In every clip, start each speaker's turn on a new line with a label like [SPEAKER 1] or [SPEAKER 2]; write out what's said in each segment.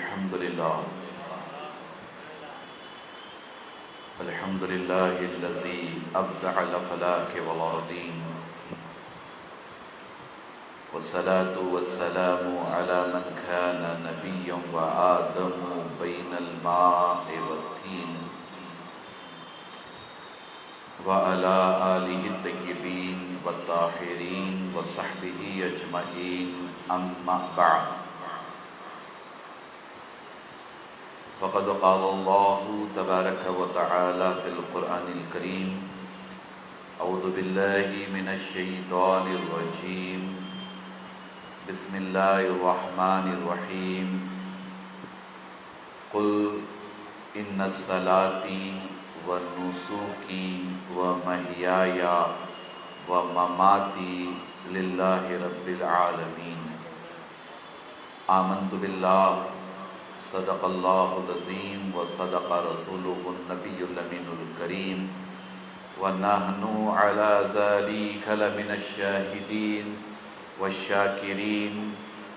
[SPEAKER 1] الحمد لله الذي أبدع الأفلاك والأرضين، والصلاة والسلام على من كان نبيا وآدم بين الماء والطين، وعلى آله الطيبين والطاهرين وصحبه أجمعين، أما بعد، فقد قال الله تبارك وتعالى في القرآن الكريم: أعوذ بالله من الشيطان الرجيم، بسم الله الرحمن الرحيم، قل إن صلاتي ونسكي ومحياي ومماتي لله رب العالمين، آمنت بالله، صدق اللہ العظیم وصدق رسولہ النبی الامین الکریم، ونحن علی ذلک لمن الشاہدین والشاکرین،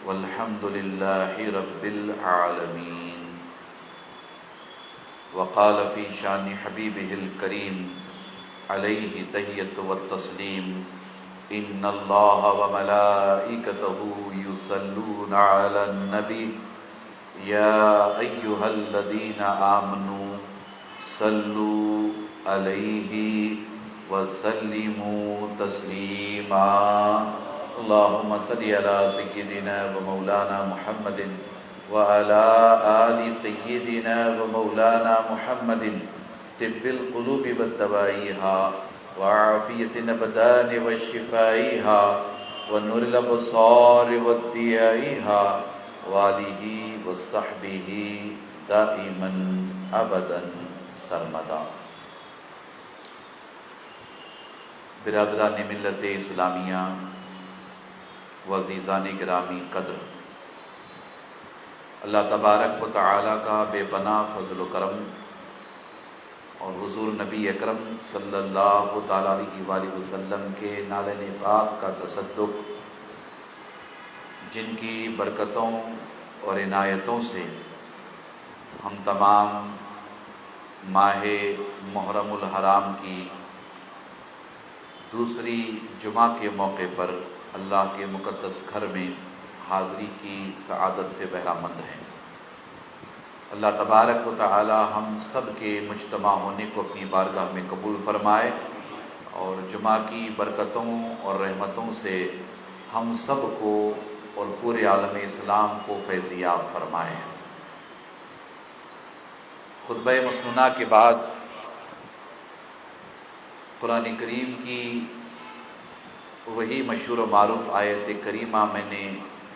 [SPEAKER 1] والحمد للہ رب العالمین۔ وقال فی شان حبیبہ الکریم علیہ تحیۃ والتسلیم: ان اللہ وملائکتہ یصلون علی النبی یا ایہا الذین آمنوا صلوا علیہ وسلموا تسلیما۔ اللہم صلی علی سیدنا و مولانا محمد وعلی آل سیدنا و مولانا محمد، طب القلوب والدوائیہا، وعافیت الابدان وشفائیہا، ونور الابصار والضیائیہا، وآلہ وصحبہ دائما ابدا سرمدا۔ برادران ملت اسلامیہ و عزیزان گرامی قدر، اللہ تبارک و تعالی کا بے پناہ فضل و کرم اور حضور نبی اکرم صلی اللہ تعالی علیہ وآلہ وسلم کے نالین پاک کا تصدق، جن کی برکتوں اور عنایتوں سے ہم تمام ماہ محرم الحرام کی دوسری جمعہ کے موقع پر اللہ کے مقدس گھر میں حاضری کی سعادت سے بہرامند ہیں۔ اللہ تبارک و تعالی ہم سب کے مجتمع ہونے کو اپنی بارگاہ میں قبول فرمائے، اور جمعہ کی برکتوں اور رحمتوں سے ہم سب کو اور پورے عالم اسلام کو فیضیاب فرمائے۔ خطبہ مسنونہ کے بعد قرآن کریم کی وہی مشہور و معروف آیت کریمہ میں نے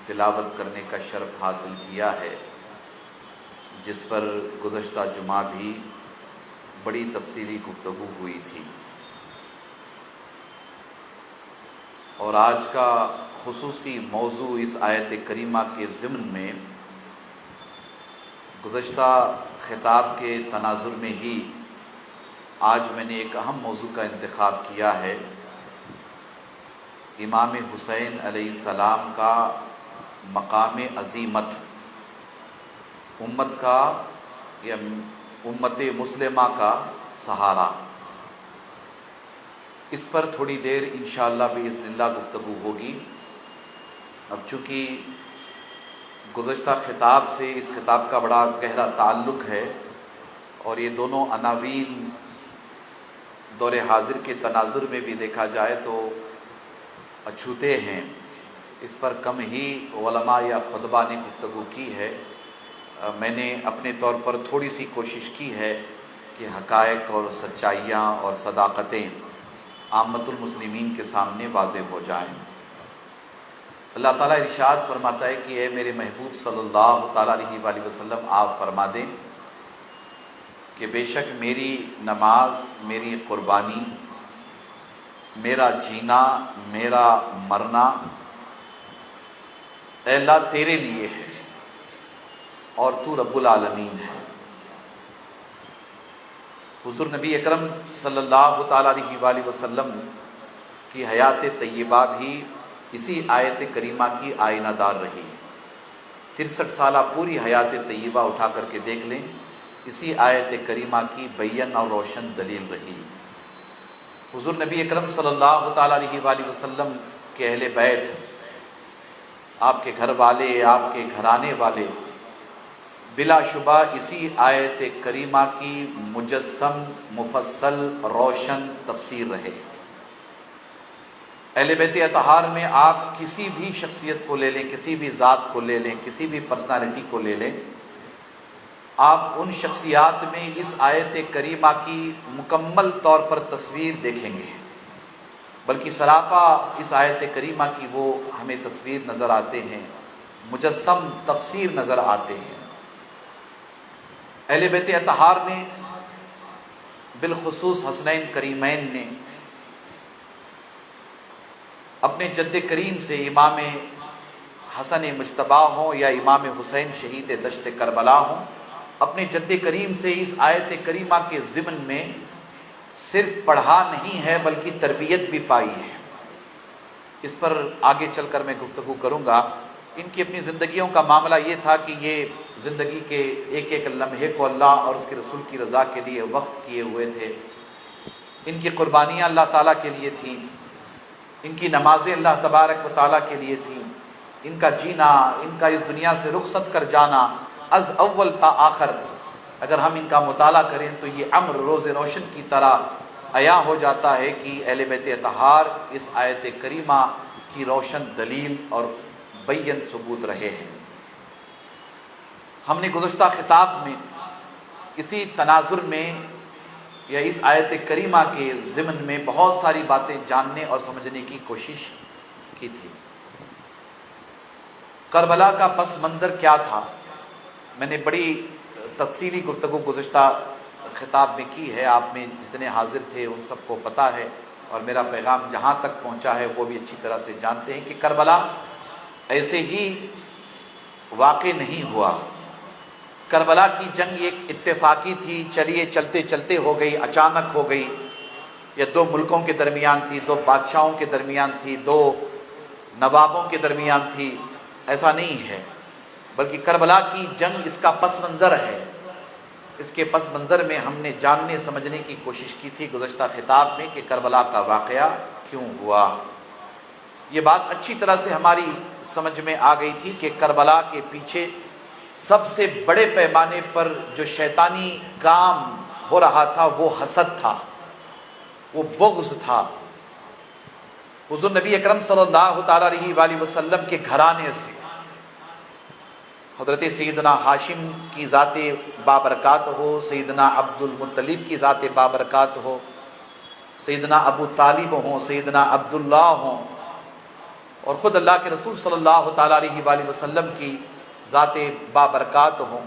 [SPEAKER 1] تلاوت کرنے کا شرف حاصل کیا ہے، جس پر گزشتہ جمعہ بھی بڑی تفصیلی گفتگو ہوئی تھی، اور آج کا خصوصی موضوع اس آیت کریمہ کے ضمن میں گزشتہ خطاب کے تناظر میں ہی آج میں نے ایک اہم موضوع کا انتخاب کیا ہے: امام حسین علیہ السلام کا مقام عظیمت، امت کا یا امت مسلمہ کا سہارا۔ اس پر تھوڑی دیر انشاءاللہ باذن اللہ گفتگو ہوگی۔ اب چونکہ گزشتہ خطاب سے اس خطاب کا بڑا گہرا تعلق ہے، اور یہ دونوں عناوین دور حاضر کے تناظر میں بھی دیکھا جائے تو اچھوتے ہیں، اس پر کم ہی علماء یا خطبہ نے گفتگو کی ہے۔ میں نے اپنے طور پر تھوڑی سی کوشش کی ہے کہ حقائق اور سچائیاں اور صداقتیں عامت المسلمین کے سامنے واضح ہو جائیں۔ اللہ تعالیٰ ارشاد فرماتا ہے کہ اے میرے محبوب صلی اللہ تعالیٰ علیہ وآلہ وسلم، آپ فرما دیں کہ بے شک میری نماز، میری قربانی، میرا جینا، میرا مرنا اے اللہ تیرے لیے ہے، اور تو رب العالمین ہے۔ حضور نبی اکرم صلی اللہ تعالیٰ علیہ وآلہ وسلم کی حیات طیبہ بھی اسی آیت کریمہ کی آئینہ دار رہی۔ 63 سالہ پوری حیات طیبہ اٹھا کر کے دیکھ لیں، اسی آیت کریمہ کی بین اور روشن دلیل رہی۔ حضور نبی اکرم صلی اللہ تعالیٰ علیہ وآلہ وسلم کے اہل بیت، آپ کے گھر والے، آپ کے گھرانے والے بلا شبہ اسی آیت کریمہ کی مجسم، مفصل، روشن تفسیر رہے۔ اہل بیت اطہار میں آپ کسی بھی شخصیت کو لے لیں، کسی بھی ذات کو لے لیں، کسی بھی پرسنالٹی کو لے لیں، آپ ان شخصیات میں اس آیت کریمہ کی مکمل طور پر تصویر دیکھیں گے، بلکہ سراپا اس آیت کریمہ کی وہ ہمیں تصویر نظر آتے ہیں، مجسم تفسیر نظر آتے ہیں۔ اہل بیت اطہار نے، بالخصوص حسنین کریمین نے، اپنے جد کریم سے امام حسن مجتبی ہوں یا امام حسین شہید دشت کربلا ہوں، اپنے جد کریم سے اس آیت کریمہ کے ضمن میں صرف پڑھا نہیں ہے بلکہ تربیت بھی پائی ہے۔ اس پر آگے چل کر میں گفتگو کروں گا۔ ان کی اپنی زندگیوں کا معاملہ یہ تھا کہ یہ زندگی کے ایک ایک لمحے کو اللہ اور اس کے رسول کی رضا کے لیے وقف کیے ہوئے تھے۔ ان کی قربانیاں اللہ تعالیٰ کے لیے تھیں، ان کی نمازیں اللہ تبارک و تعالیٰ کے لیے تھیں، ان کا جینا، ان کا اس دنیا سے رخصت کر جانا از اول تا آخر اگر ہم ان کا مطالعہ کریں تو یہ امر روز روشن کی طرح عیاں ہو جاتا ہے کہ اہل بیت اطہار اس آیت کریمہ کی روشن دلیل اور بین ثبوت رہے ہیں۔ ہم نے گزشتہ خطاب میں اسی تناظر میں یا اس آیت کریمہ کے ضمن میں بہت ساری باتیں جاننے اور سمجھنے کی کوشش کی تھی۔ کربلا کا پس منظر کیا تھا؟ میں نے بڑی تفصیلی گفتگو گزشتہ خطاب میں کی ہے، آپ میں جتنے حاضر تھے ان سب کو پتہ ہے، اور میرا پیغام جہاں تک پہنچا ہے وہ بھی اچھی طرح سے جانتے ہیں کہ کربلا ایسے ہی واقع نہیں ہوا۔ کربلا کی جنگ ایک اتفاقی تھی، چلیے چلتے چلتے ہو گئی، اچانک ہو گئی، یا دو ملکوں کے درمیان تھی، دو بادشاہوں کے درمیان تھی، دو نوابوں کے درمیان تھی، ایسا نہیں ہے، بلکہ کربلا کی جنگ اس کا پس منظر ہے۔ اس کے پس منظر میں ہم نے جاننے سمجھنے کی کوشش کی تھی گزشتہ خطاب میں کہ کربلا کا واقعہ کیوں ہوا۔ یہ بات اچھی طرح سے ہماری سمجھ میں آ گئی تھی کہ کربلا کے پیچھے سب سے بڑے پیمانے پر جو شیطانی کام ہو رہا تھا وہ حسد تھا، وہ بغض تھا۔ حضور نبی اکرم صلی اللہ تعالیٰ علیہ وآلہ وسلم کے گھرانے سے حضرت سیدنا ہاشم کی ذات بابرکات ہو، سیدنا عبد المطلب کی ذات بابرکات ہو، سیدنا ابو طالب ہوں، سیدنا عبداللہ ہوں، اور خود اللہ کے رسول صلی اللہ تعالیٰ علیہ وآلہ وسلم کی ذات بابرکات ہوں،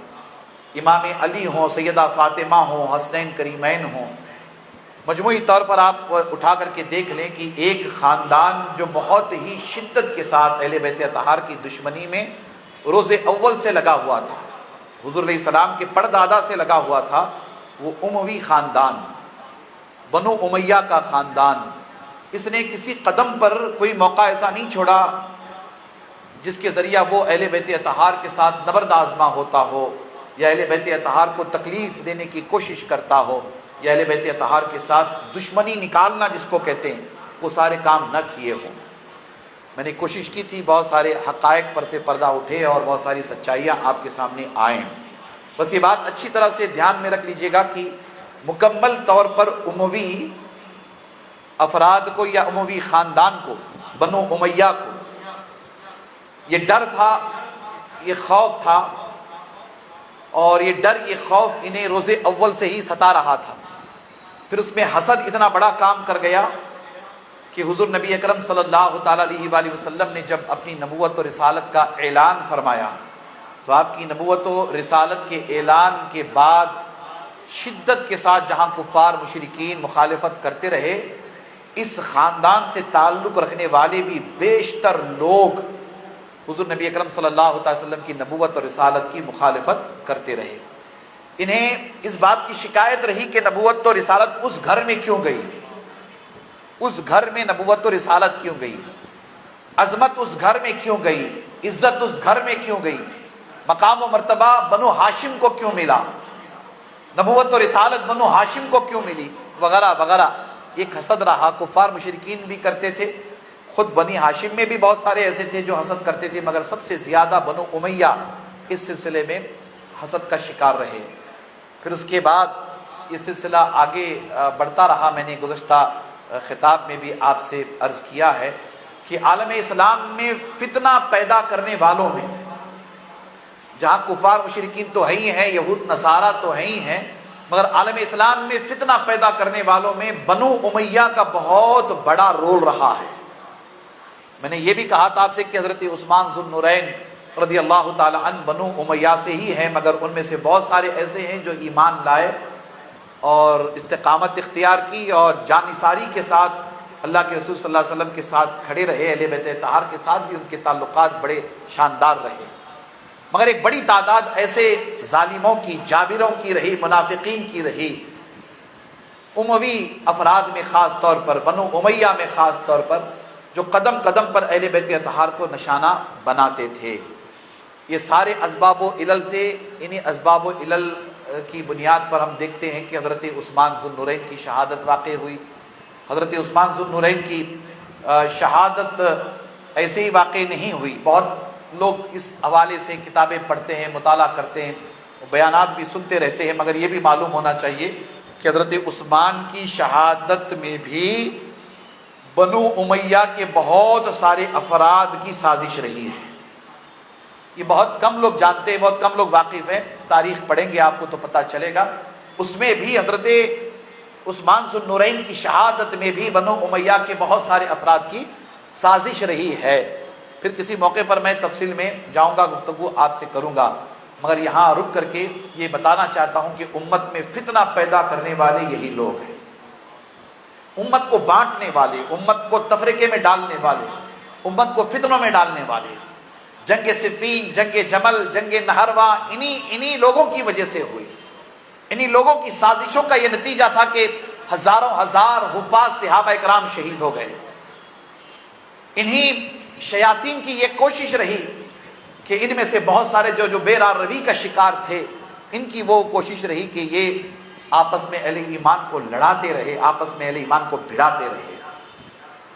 [SPEAKER 1] امام علی ہوں، سیدہ فاطمہ ہوں، حسنین کریمین ہوں، مجموعی طور پر آپ اٹھا کر کے دیکھ لیں کہ ایک خاندان جو بہت ہی شدت کے ساتھ اہل بیت اطہار کی دشمنی میں روز اول سے لگا ہوا تھا، حضور علیہ السلام کے پردادا سے لگا ہوا تھا، وہ اموی خاندان، بنو امیہ کا خاندان۔ اس نے کسی قدم پر کوئی موقع ایسا نہیں چھوڑا جس کے ذریعہ وہ اہل بیت اطہار کے ساتھ نبرد آزما ہوتا ہو، یا اہل بیت اطہار کو تکلیف دینے کی کوشش کرتا ہو، یا اہل بیت اطہار کے ساتھ دشمنی نکالنا جس کو کہتے ہیں، وہ سارے کام نہ کیے ہوں۔ میں نے کوشش کی تھی بہت سارے حقائق پر سے پردہ اٹھے اور بہت ساری سچائیاں آپ کے سامنے آئیں۔ بس یہ بات اچھی طرح سے دھیان میں رکھ لیجئے گا کہ مکمل طور پر اموی افراد کو یا اموی خاندان کو، بنو امیہ کو یہ ڈر تھا، یہ خوف تھا، اور یہ ڈر، یہ خوف انہیں روز اول سے ہی ستا رہا تھا۔ پھر اس میں حسد اتنا بڑا کام کر گیا کہ حضور نبی اکرم صلی اللہ تعالیٰ علیہ وآلہ وسلم نے جب اپنی نبوت و رسالت کا اعلان فرمایا تو آپ کی نبوت و رسالت کے اعلان کے بعد شدت کے ساتھ جہاں کفار مشرکین مخالفت کرتے رہے، اس خاندان سے تعلق رکھنے والے بھی بیشتر لوگ حضور نبی اکرم صلی اللہ علیہ وسلم کی نبوت اور رسالت کی مخالفت کرتے رہے۔ انہیں اس بات کی شکایت رہی کہ نبوت اور رسالت اس گھر میں کیوں گئی، اس گھر میں نبوت اور رسالت کیوں گئی، عظمت اس گھر میں کیوں گئی، عزت اس گھر میں کیوں گئی۔ مقام و مرتبہ بنو ہاشم کو کیوں ملا، نبوت و رسالت بنو ہاشم کو کیوں ملی، وغیرہ وغیرہ. ایک حسد رہا، کفار مشرکین بھی کرتے تھے، خود بنی ہاشم میں بھی بہت سارے ایسے تھے جو حسد کرتے تھے، مگر سب سے زیادہ بنو امیہ اس سلسلے میں حسد کا شکار رہے. پھر اس کے بعد یہ سلسلہ آگے بڑھتا رہا. میں نے گزشتہ خطاب میں بھی آپ سے عرض کیا ہے کہ عالم اسلام میں فتنہ پیدا کرنے والوں میں، جہاں کفار مشرکین تو ہے ہی ہیں، یہود نصارہ تو ہے ہی ہیں، مگر عالم اسلام میں فتنہ پیدا کرنے والوں میں بنو امیہ کا بہت بڑا رول رہا ہے. میں نے یہ بھی کہا تھا آپ سے کہ حضرت عثمان ذو النورین رضی اللہ تعالی عنہ بنو امیہ سے ہی ہیں، مگر ان میں سے بہت سارے ایسے ہیں جو ایمان لائے اور استقامت اختیار کی اور جانثاری کے ساتھ اللہ کے رسول صلی اللہ علیہ وسلم کے ساتھ کھڑے رہے. اہل بیت اطہار کے ساتھ بھی ان کے تعلقات بڑے شاندار رہے، مگر ایک بڑی تعداد ایسے ظالموں کی، جابروں کی رہی، منافقین کی رہی. اموی افراد میں خاص طور پر، بنو امیہ میں خاص طور پر، جو قدم قدم پر اہل بیت اطہار کو نشانہ بناتے تھے. یہ سارے اسباب و علل تھے. انہی اسباب و علل کی بنیاد پر ہم دیکھتے ہیں کہ حضرت عثمان ذو النورین کی شہادت واقع ہوئی. حضرت عثمان ذو النورین کی شہادت ایسے ہی واقع نہیں ہوئی. بہت لوگ اس حوالے سے کتابیں پڑھتے ہیں، مطالعہ کرتے ہیں، بیانات بھی سنتے رہتے ہیں، مگر یہ بھی معلوم ہونا چاہیے کہ حضرت عثمان کی شہادت میں بھی بنو امیہ کے بہت سارے افراد کی سازش رہی ہے. یہ بہت کم لوگ جانتے ہیں، بہت کم لوگ واقف ہیں. تاریخ پڑھیں گے آپ کو تو پتہ چلے گا. اس میں بھی حضرت عثمان ذو النورین کی شہادت میں بھی بنو امیہ کے بہت سارے افراد کی سازش رہی ہے. پھر کسی موقع پر میں تفصیل میں جاؤں گا، گفتگو آپ سے کروں گا، مگر یہاں رک کر کے یہ بتانا چاہتا ہوں کہ امت میں فتنہ پیدا کرنے والے یہی لوگ ہیں. امت کو بانٹنے والے، امت کو تفرقے میں ڈالنے والے، امت کو فتنوں میں ڈالنے والے. جنگ صفین، جنگ جمل، جنگ نہروا انہی لوگوں کی وجہ سے ہوئی. انہی لوگوں کی سازشوں کا یہ نتیجہ تھا کہ ہزاروں ہزار حفاظ صحابہ اکرام شہید ہو گئے. انہی شیاطین کی یہ کوشش رہی کہ ان میں سے بہت سارے جو بے راہ روی کا شکار تھے، ان کی وہ کوشش رہی کہ یہ آپس میں اہل ایمان کو لڑاتے رہے، آپس میں اہل ایمان کو بھڑاتے رہے.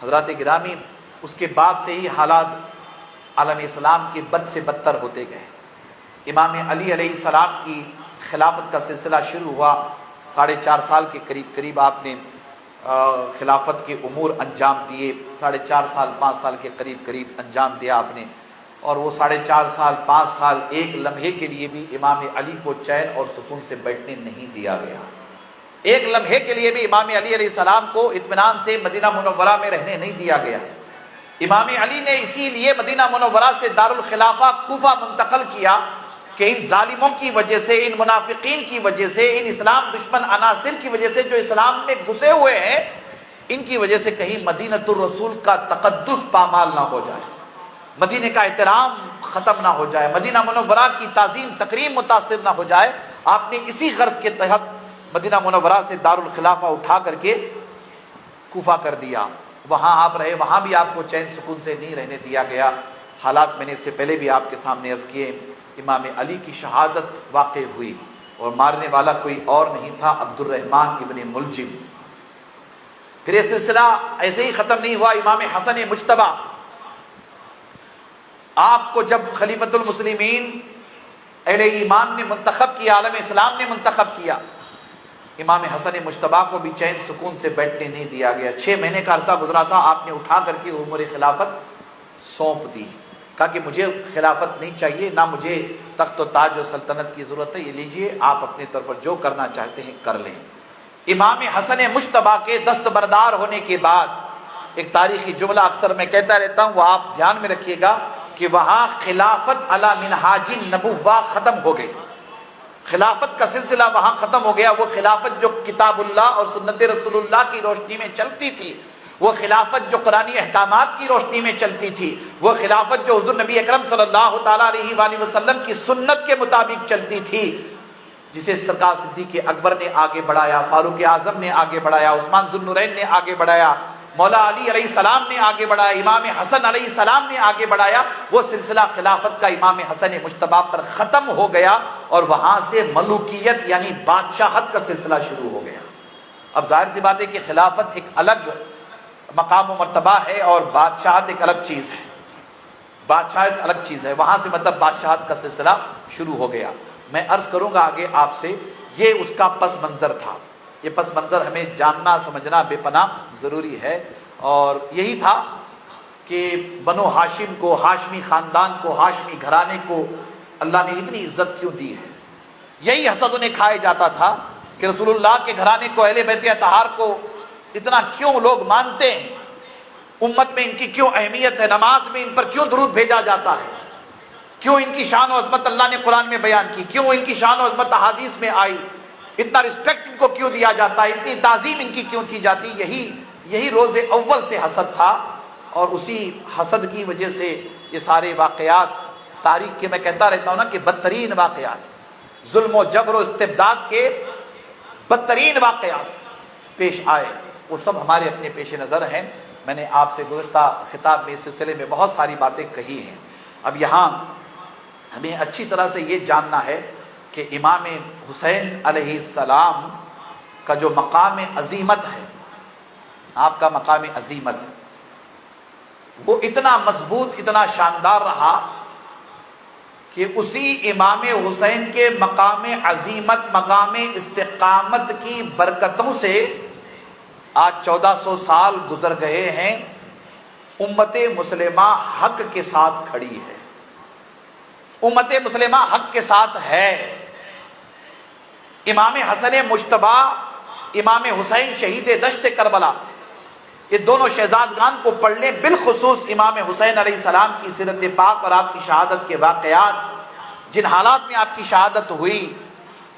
[SPEAKER 1] حضرات گرامی، اس کے بعد سے ہی حالات عالم اسلام کے بد سے بدتر ہوتے گئے. امام علی علیہ السلام کی خلافت کا سلسلہ شروع ہوا. 4.5 سال کے قریب آپ نے خلافت کے امور انجام دیے. 4.5 سال 5 سال کے قریب انجام دیا آپ نے. اور وہ 4.5 سال 5 سال ایک لمحے کے لیے بھی امام علی کو چین اور سکون سے بیٹھنے نہیں دیا گیا. ایک لمحے کے لیے بھی امام علی علیہ السلام کو اطمینان سے مدینہ منورہ میں رہنے نہیں دیا گیا. امام علی نے اسی لیے مدینہ منورہ سے دارالخلافہ کوفہ منتقل کیا کہ ان ظالموں کی وجہ سے، ان منافقین کی وجہ سے، ان اسلام دشمن عناصر کی وجہ سے جو اسلام میں گھسے ہوئے ہیں، ان کی وجہ سے کہیں مدینۃ الرسول کا تقدس پامال نہ ہو جائے، مدینے کا احترام ختم نہ ہو جائے، مدینہ منورہ کی تعظیم تکریم متاثر نہ ہو جائے. آپ نے اسی غرض کے تحت مدینہ منورہ سے دارالخلافہ اٹھا کر کے کوفہ کر دیا. وہاں آپ رہے، وہاں بھی آپ کو چین سکون سے نہیں رہنے دیا گیا. حالات میں نے اس سے پہلے بھی آپ کے سامنے عرض کیے. امام علی کی شہادت واقع ہوئی اور مارنے والا کوئی اور نہیں تھا، عبد الرحمن ابن ملجم. پھر یہ سلسلہ ایسے ہی ختم نہیں ہوا. امام حسن مجتبی آپ کو جب خلیفۃ المسلمین اہل ایمان نے منتخب کیا، عالم اسلام نے منتخب کیا، امام حسن مجتبی کو بھی چین سکون سے بیٹھنے نہیں دیا گیا. 6 مہینے کا عرصہ گزرا تھا. آپ نے اٹھا کر کے عمر خلافت سونپ دی. کہا کہ مجھے خلافت نہیں چاہیے، نہ مجھے تخت و تاج و سلطنت کی ضرورت ہے، یہ لیجئے، آپ اپنے طور پر جو کرنا چاہتے ہیں کر لیں. امام حسن مجتبی کے دستبردار ہونے کے بعد ایک تاریخی جملہ اکثر میں کہتا رہتا ہوں، وہ آپ دھیان میں رکھیے گا کہ وہاں خلافت علی منہاج النبوہ ختم ہو گئی. خلافت کا سلسلہ وہاں ختم ہو گیا. وہ خلافت جو کتاب اللہ اور سنت رسول اللہ کی روشنی میں چلتی تھی، وہ خلافت جو قرآنی احکامات کی روشنی میں چلتی تھی، وہ خلافت جو حضور نبی اکرم صلی اللہ تعالیٰ علیہ وآلہ وسلم کی سنت کے مطابق چلتی تھی، جسے سرکار صدیق اکبر نے آگے بڑھایا، فاروق اعظم نے آگے بڑھایا، عثمان ذو النورین نے آگے بڑھایا، مولا علی علیہ السلام نے آگے بڑھایا، امام حسن علیہ السلام نے آگے بڑھایا، وہ سلسلہ خلافت کا امام حسن مجتبی پر ختم ہو گیا اور وہاں سے ملوکیت یعنی بادشاہت کا سلسلہ شروع ہو گیا۔ اب ظاہر سی بات ہے کہ خلافت ایک الگ مقام و مرتبہ ہے اور بادشاہت ایک الگ چیز ہے، بادشاہت الگ چیز ہے، وہاں سے مطلب بادشاہت کا سلسلہ شروع ہو گیا۔ میں عرض کروں گا آگے آپ سے، یہ اس کا پس منظر تھا، یہ پس منظر ہمیں جاننا سمجھنا بے پناہ ضروری ہے، اور یہی تھا کہ بنو ہاشم کو، ہاشمی خاندان کو، ہاشمی گھرانے کو اللہ نے اتنی عزت کیوں دی ہے۔ یہی حسد انہیں کھائے جاتا تھا کہ رسول اللہ کے گھرانے کو، اہل بیت اطہار کو اتنا کیوں لوگ مانتے ہیں، امت میں ان کی کیوں اہمیت ہے، نماز میں ان پر کیوں درود بھیجا جاتا ہے، کیوں ان کی شان و عظمت اللہ نے قرآن میں بیان کی، کیوں ان کی شان و عظمت احادیث میں آئی، اتنا رسپیکٹ ان کو کیوں دیا جاتا ہے، اتنی تعظیم ان کی کیوں کی جاتی۔ یہی روز اول سے حسد تھا، اور اسی حسد کی وجہ سے یہ سارے واقعات تاریخ کے، میں کہتا رہتا ہوں نا کہ بدترین واقعات، ظلم و جبر و استبداد کے بدترین واقعات پیش آئے، وہ سب ہمارے اپنے پیش نظر ہیں۔ میں نے آپ سے گزشتہ خطاب میں اس سلسلے میں بہت ساری باتیں کہی ہیں۔ اب یہاں ہمیں اچھی طرح سے یہ جاننا ہے کہ امام حسین علیہ السلام کا جو مقام عظیمت ہے، آپ کا مقام عظیمت، وہ اتنا مضبوط، اتنا شاندار رہا کہ اسی امام حسین کے مقام عظیمت، مقام استقامت کی برکتوں سے آج 1400 سال گزر گئے ہیں، امت مسلمہ حق کے ساتھ کھڑی ہے، امت مسلمہ حق کے ساتھ ہے۔ امام حسن مجتبی، امام حسین شہید دشت کربلا، یہ دونوں شہزادگان کو پڑھ لیں، بالخصوص امام حسین علیہ السلام کی سیرت پاک اور آپ کی شہادت کے واقعات، جن حالات میں آپ کی شہادت ہوئی،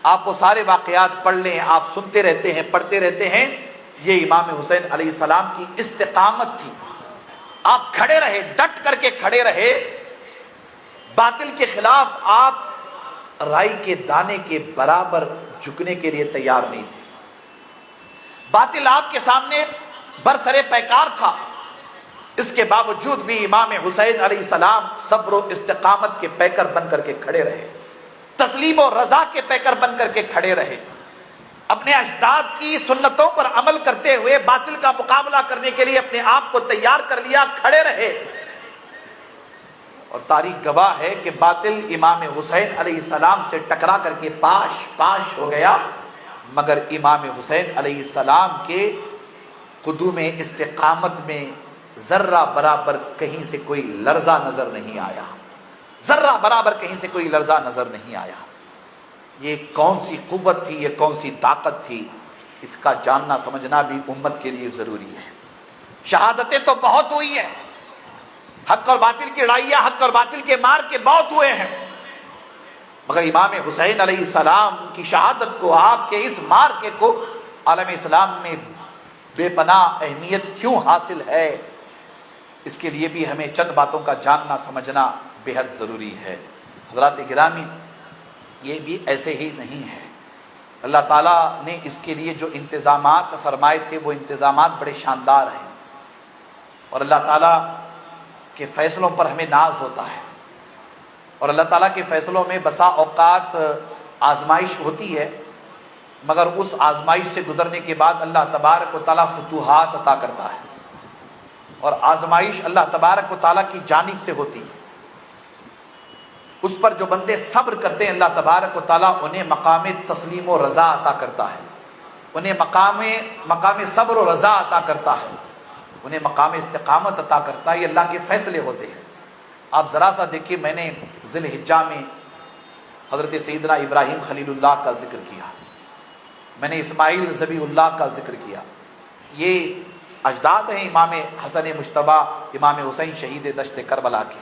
[SPEAKER 1] آپ وہ سارے واقعات پڑھ لیں، آپ سنتے رہتے ہیں، پڑھتے رہتے ہیں۔ یہ امام حسین علیہ السلام کی استقامت تھی، آپ کھڑے رہے، ڈٹ کر کے کھڑے رہے، باطل کے خلاف آپ رائی کے دانے کے برابر جھکنے کے لیے تیار نہیں تھے۔ باطل آپ کے سامنے برسرے پیکار تھا، اس کے باوجود بھی امام حسین علیہ السلام صبر و استقامت کے پیکر بن کر کے کھڑے رہے، تسلیم و رضا کے پیکر بن کر کے کھڑے رہے، اپنے اجداد کی سنتوں پر عمل کرتے ہوئے باطل کا مقابلہ کرنے کے لیے اپنے آپ کو تیار کر لیا، کھڑے رہے۔ اور تاریخ گواہ ہے کہ باطل امام حسین علیہ السلام سے ٹکرا کر کے پاش پاش ہو گیا، مگر امام حسین علیہ السلام کے قدوم استقامت میں ذرہ برابر کہیں سے کوئی لرزہ نظر نہیں آیا، ذرہ برابر کہیں سے کوئی لرزہ نظر نہیں آیا۔ یہ کون سی قوت تھی، یہ کون سی طاقت تھی، اس کا جاننا سمجھنا بھی امت کے لیے ضروری ہے۔ شہادتیں تو بہت ہوئی ہیں، حق اور باطل کی لڑائیاں، حق اور باطل کے مار کے بہت ہوئے ہیں، مگر امام حسین علیہ السلام کی شہادت کو، آپ کے اس مارکے کو عالم اسلام میں بے پناہ اہمیت کیوں حاصل ہے، اس کے لیے بھی ہمیں چند باتوں کا جاننا سمجھنا بے حد ضروری ہے۔ حضرات گرامی، یہ بھی ایسے ہی نہیں ہے، اللہ تعالیٰ نے اس کے لیے جو انتظامات فرمائے تھے وہ انتظامات بڑے شاندار ہیں، اور اللہ تعالیٰ کے فیصلوں پر ہمیں ناز ہوتا ہے، اور اللہ تعالیٰ کے فیصلوں میں بسا اوقات آزمائش ہوتی ہے، مگر اس آزمائش سے گزرنے کے بعد اللہ تبارک و تعالیٰ فتوحات عطا کرتا ہے، اور آزمائش اللہ تبارک و تعالیٰ کی جانب سے ہوتی ہے۔ اس پر جو بندے صبر کرتے ہیں، اللہ تبارک و تعالیٰ انہیں مقام تسلیم و رضا عطا کرتا ہے، انہیں مقام صبر و رضا عطا کرتا ہے، انہیں مقام استقامت عطا کرتا ہے۔ یہ اللہ کے فیصلے ہوتے ہیں۔ آپ ذرا سا دیکھیے، میں نے ذی الحجہ میں حضرت سیدنا ابراہیم خلیل اللہ کا ذکر کیا، میں نے اسماعیل ذبیح اللہ کا ذکر کیا، یہ اجداد ہیں امام حسن مجتبی، امام حسین شہید دشت کربلا کے۔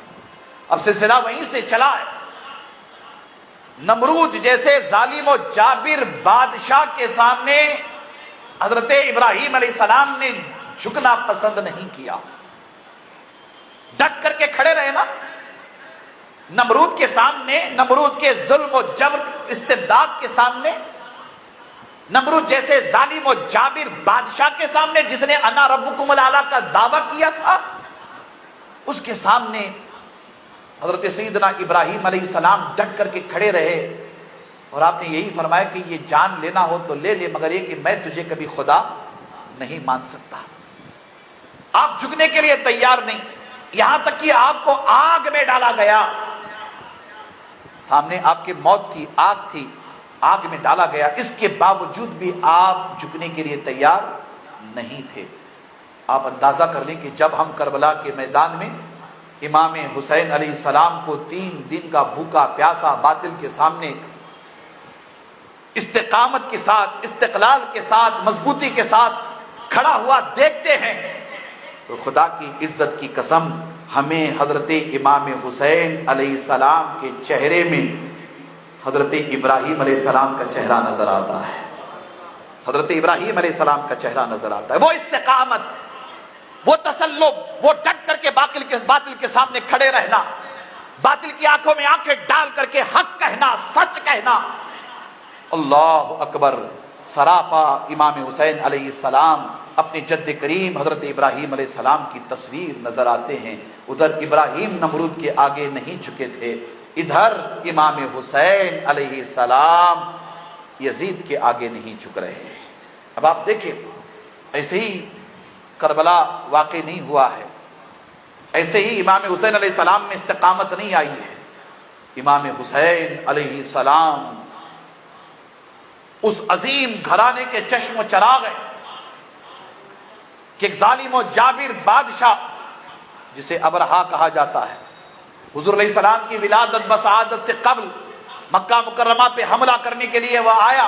[SPEAKER 1] اب سلسلہ وہیں سے چلا ہے۔ نمرود جیسے ظالم و جابر بادشاہ کے سامنے حضرت ابراہیم علیہ السلام نے جھکنا پسند نہیں کیا، ڈٹ کر کے کھڑے رہے نا۔ نمرود کے سامنے، نمرود کے ظلم و جبر استبداد کے سامنے نمرود جیسے ظالم و جابر بادشاہ کے سامنے جس نے انا ربکم الاعلی کا دعویٰ کیا تھا، اس کے سامنے حضرت سیدنا ابراہیم علیہ السلام ڈٹ کر کے کھڑے رہے، اور آپ نے یہی فرمایا کہ یہ جان لینا ہو تو لے لے، مگر یہ کہ میں تجھے کبھی خدا نہیں مان سکتا۔ آپ جھکنے کے لیے تیار نہیں، یہاں تک کہ آپ کو آگ میں ڈالا گیا، سامنے آپ کے موت تھی، آگ تھی، آگ میں ڈالا گیا، اس کے باوجود بھی آپ جھکنے کے لیے تیار نہیں تھے۔ آپ اندازہ کر لیں کہ جب ہم کربلا کے میدان میں امام حسین علیہ السلام کو 3 دن کا بھوکا پیاسا باطل کے سامنے استقامت کے ساتھ، استقلال کے ساتھ، مضبوطی کے ساتھ کھڑا ہوا دیکھتے ہیں، تو خدا کی عزت کی قسم ہمیں حضرت امام حسین علیہ السلام کے چہرے میں حضرت ابراہیم علیہ السلام کا چہرہ نظر آتا ہے، حضرت ابراہیم علیہ السلام کا چہرہ نظر آتا ہے۔ وہ استقامت، وہ تسلب، وہ ڈٹ کر کے باطل کے سامنے کھڑے رہنا، باطل کی آنکھوں میں آنکھیں ڈال کر کے حق کہنا، سچ کہنا، اللہ اکبر۔ سراپا امام حسین علیہ السلام اپنے جد کریم حضرت ابراہیم علیہ السلام کی تصویر نظر آتے ہیں۔ ادھر ابراہیم نمرود کے آگے نہیں جھکے تھے، ادھر امام حسین علیہ السلام یزید کے آگے نہیں جھک رہے ہیں۔ اب آپ دیکھیں، ایسے ہی کربلا واقع نہیں ہوا ہے، ایسے ہی امام حسین علیہ السلام میں استقامت نہیں آئی ہے۔ امام حسین علیہ السلام اس عظیم گھرانے کے چشم و چراغ ہیں کہ ایک ظالم و جابر بادشاہ جسے ابرہا کہا جاتا ہے، حضور علیہ السلام کی ولادت بسعادت سے قبل مکہ مکرمہ پہ حملہ کرنے کے لیے وہ آیا۔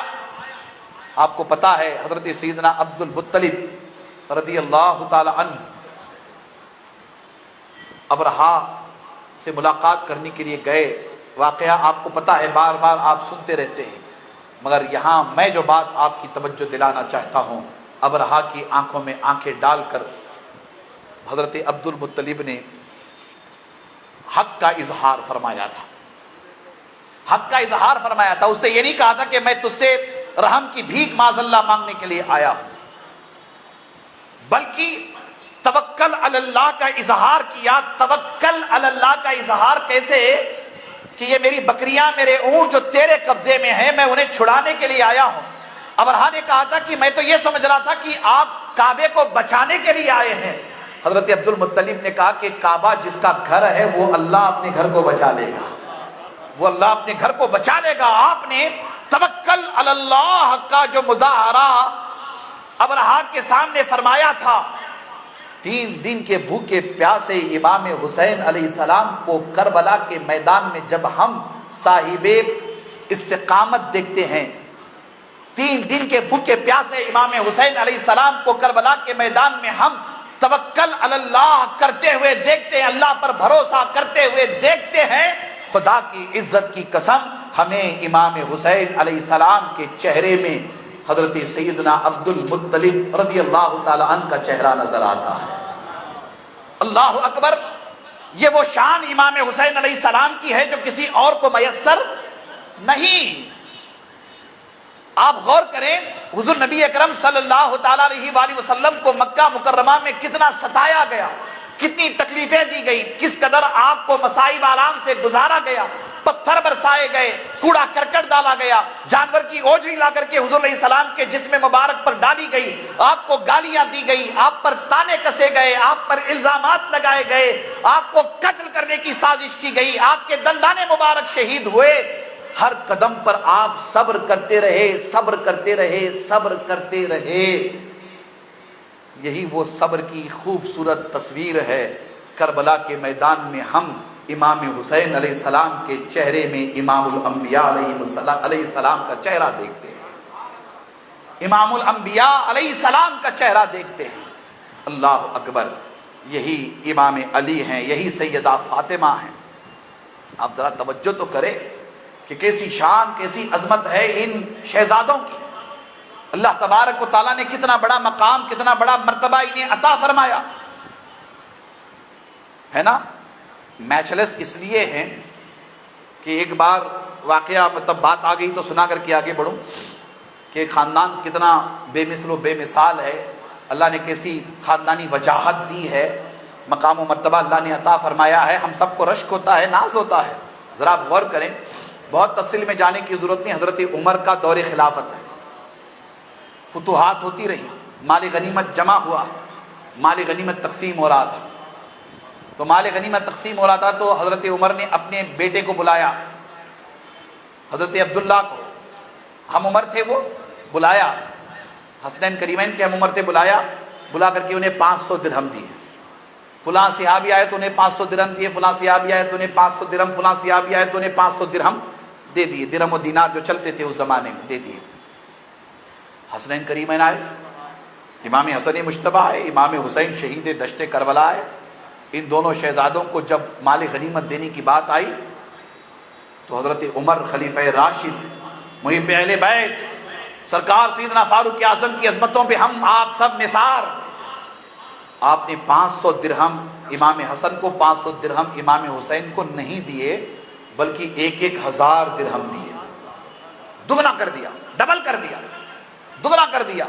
[SPEAKER 1] آپ کو پتا ہے حضرت سیدنا عبد المطلب رضی اللہ تعالی عنہ ابرہا سے ملاقات کرنے کے لیے گئے، واقعہ آپ کو پتا ہے، بار بار آپ سنتے رہتے ہیں، مگر یہاں میں جو بات آپ کی توجہ دلانا چاہتا ہوں، ابرہا کی آنکھوں میں آنکھیں ڈال کر حضرت عبد المطلب نے حق کا اظہار فرمایا تھا، حق کا اظہار فرمایا تھا۔ اس سے یہ نہیں کہا تھا کہ میں تجھ سے رحم کی بھیک معاذ اللہ مانگنے کے لیے آیا ہوں، بلکہ توکل علی اللہ کا اظہار کیا۔ توکل علی اللہ کا اظہار کیسے کہ یہ میری بکریاں، میرے اونٹ جو تیرے قبضے میں ہیں، میں انہیں چھڑانے کے لیے آیا ہوں۔ ابرہا نے کہا تھا کہ میں تو یہ سمجھ رہا تھا کہ آپ کعبے کو بچانے کے لیے آئے ہیں۔ حضرت عبد المطلب نے کہا کہ کعبہ جس کا گھر ہے وہ اللہ اپنے گھر کو بچا لے گا، وہ اللہ اپنے گھر کو بچا لے گا۔ آپ نے توکل علی اللہ کا جو مظاہرہ ابرہا کے سامنے فرمایا تھا، 3 دن کے بھوکے پیاسے امام حسین علیہ السلام کو کربلا کے میدان میں جب ہم صاحب استقامت دیکھتے ہیں، 3 دن کے بھوکے پیاسے امام حسین علیہ السلام کو کربلا کے میدان میں ہم توکل علی اللہ کرتے ہوئے دیکھتے ہیں، اللہ پر بھروسہ کرتے ہوئے دیکھتے ہیں، خدا کی عزت کی قسم ہمیں امام حسین علیہ السلام کے چہرے میں حضرت سیدنا عبد المطلب رضی اللہ تعالی عنہ کا چہرہ نظر آتا ہے۔ اللہ اکبر۔ یہ وہ شان امام حسین علیہ السلام کی ہے جو کسی اور کو میسر نہیں۔ آپ غور کریں، حضور نبی اکرم صلی اللہ تعالی علیہ وآلہ وسلم کو مکہ مکرمہ میں کتنا ستایا گیا، کتنی تکلیفیں دی گئی، کس قدر آپ کو مصائب آرام سے گزارا گیا، پتھر برسائے گئے، کوڑا کرکٹ ڈالا گیا، جانور کی اوجری لا کر کے حضور علیہ السلام کے جسم مبارک پر ڈالی گئی، آپ کو گالیاں دی گئی، آپ پر تانے کسے گئے، آپ پر الزامات لگائے گئے، آپ کو قتل کرنے کی سازش کی گئی، آپ کے دندانے مبارک شہید ہوئے۔ ہر قدم پر آپ صبر کرتے رہے، صبر کرتے رہے، صبر کرتے رہے۔ یہی وہ صبر کی خوبصورت تصویر ہے۔ کربلا کے میدان میں ہم امام حسین علیہ السلام کے چہرے میں امام الانبیاء علیہ السلام کا چہرہ دیکھتے ہیں، امام الانبیاء علیہ السلام کا چہرہ دیکھتے ہیں۔ اللہ اکبر۔ یہی امام علی ہیں، یہی سیدہ فاطمہ ہیں۔ آپ ذرا توجہ تو کریں کہ کیسی شان، کیسی عظمت ہے ان شہزادوں کی۔ اللہ تبارک و تعالیٰ نے کتنا بڑا مقام، کتنا بڑا مرتبہ انہیں عطا فرمایا ہے نا۔ میچلس اس لیے ہیں کہ ایک بار واقعہ بات آ گئی تو سنا کر کے آگے بڑھوں۔ کہ خاندان کتنا بے مثل و بے مثال ہے، اللہ نے کیسی خاندانی وجاہت دی ہے، مقام و مرتبہ اللہ نے عطا فرمایا ہے، ہم سب کو رشک ہوتا ہے، ناز ہوتا ہے۔ ذرا آپ غور کریں، بہت تفصیل میں جانے کی ضرورت نہیں، حضرت عمر کا دور خلافت ہے، فتوحات ہوتی رہی، مال غنیمت جمع ہوا، مال غنیمت تقسیم ہو رہا تھا، تو مال غنیمت تقسیم ہو رہا تھا تو حضرت عمر نے اپنے بیٹے کو بلایا، حضرت عبداللہ کو، ہم عمر تھے، وہ بلایا، حسنین کریمین کے ہم عمر تھے، بلا کر کے انہیں 500 درہم دیے، فلاں صحابی آئے تو انہیں 500 درہم دیے، فلاں صحابی آئے تو انہیں 500 درہم، فلاں صحابی آئے تو انہیں 500 درہم دے دیے، درہم و دینار جو چلتے تھے اس زمانے میں دے دیے۔ حسنین کریمین آئے، امام حسن مجتبی آئے، امام حسین شہید دشت کربلا آئے، ان دونوں شہزادوں کو جب مال غنیمت دینے کی بات آئی تو حضرت عمر خلیفہ راشد محب اہل بیت سرکار سیدنا فاروق اعظم کی عظمتوں پہ ہم آپ سب نثار، آپ نے 500 درہم امام حسن کو، 500 درہم امام حسین کو نہیں دیے، بلکہ 1,000 درہم دیے، دگنا کر دیا، ڈبل کر دیا، دگنا کر دیا۔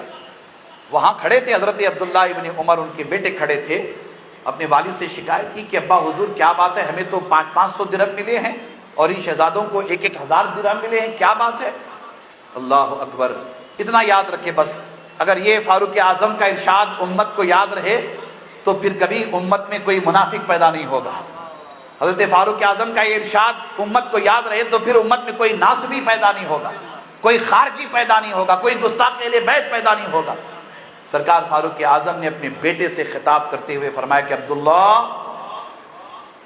[SPEAKER 1] وہاں کھڑے تھے حضرت عبداللہ ابن عمر، ان کے بیٹے کھڑے تھے، اپنے والد سے شکایت کی کہ ابا حضور کیا بات ہے، ہمیں تو 500 درہم ملے ہیں اور ان شہزادوں کو 1,000 درہم ملے ہیں، کیا بات ہے؟ اللہ اکبر، اتنا یاد رکھے بس، اگر یہ فاروق اعظم کا ارشاد امت کو یاد رہے تو پھر کبھی امت میں کوئی منافق پیدا نہیں ہوگا۔ حضرت فاروق اعظم کا یہ ارشاد امت کو یاد رہے تو پھر امت میں کوئی ناصبی پیدا نہیں ہوگا، کوئی خارجی پیدا نہیں ہوگا، کوئی گستاخ اہل بیت پیدا نہیں ہوگا۔ سرکار فاروق اعظم نے اپنے بیٹے سے خطاب کرتے ہوئے فرمایا کہ عبداللہ،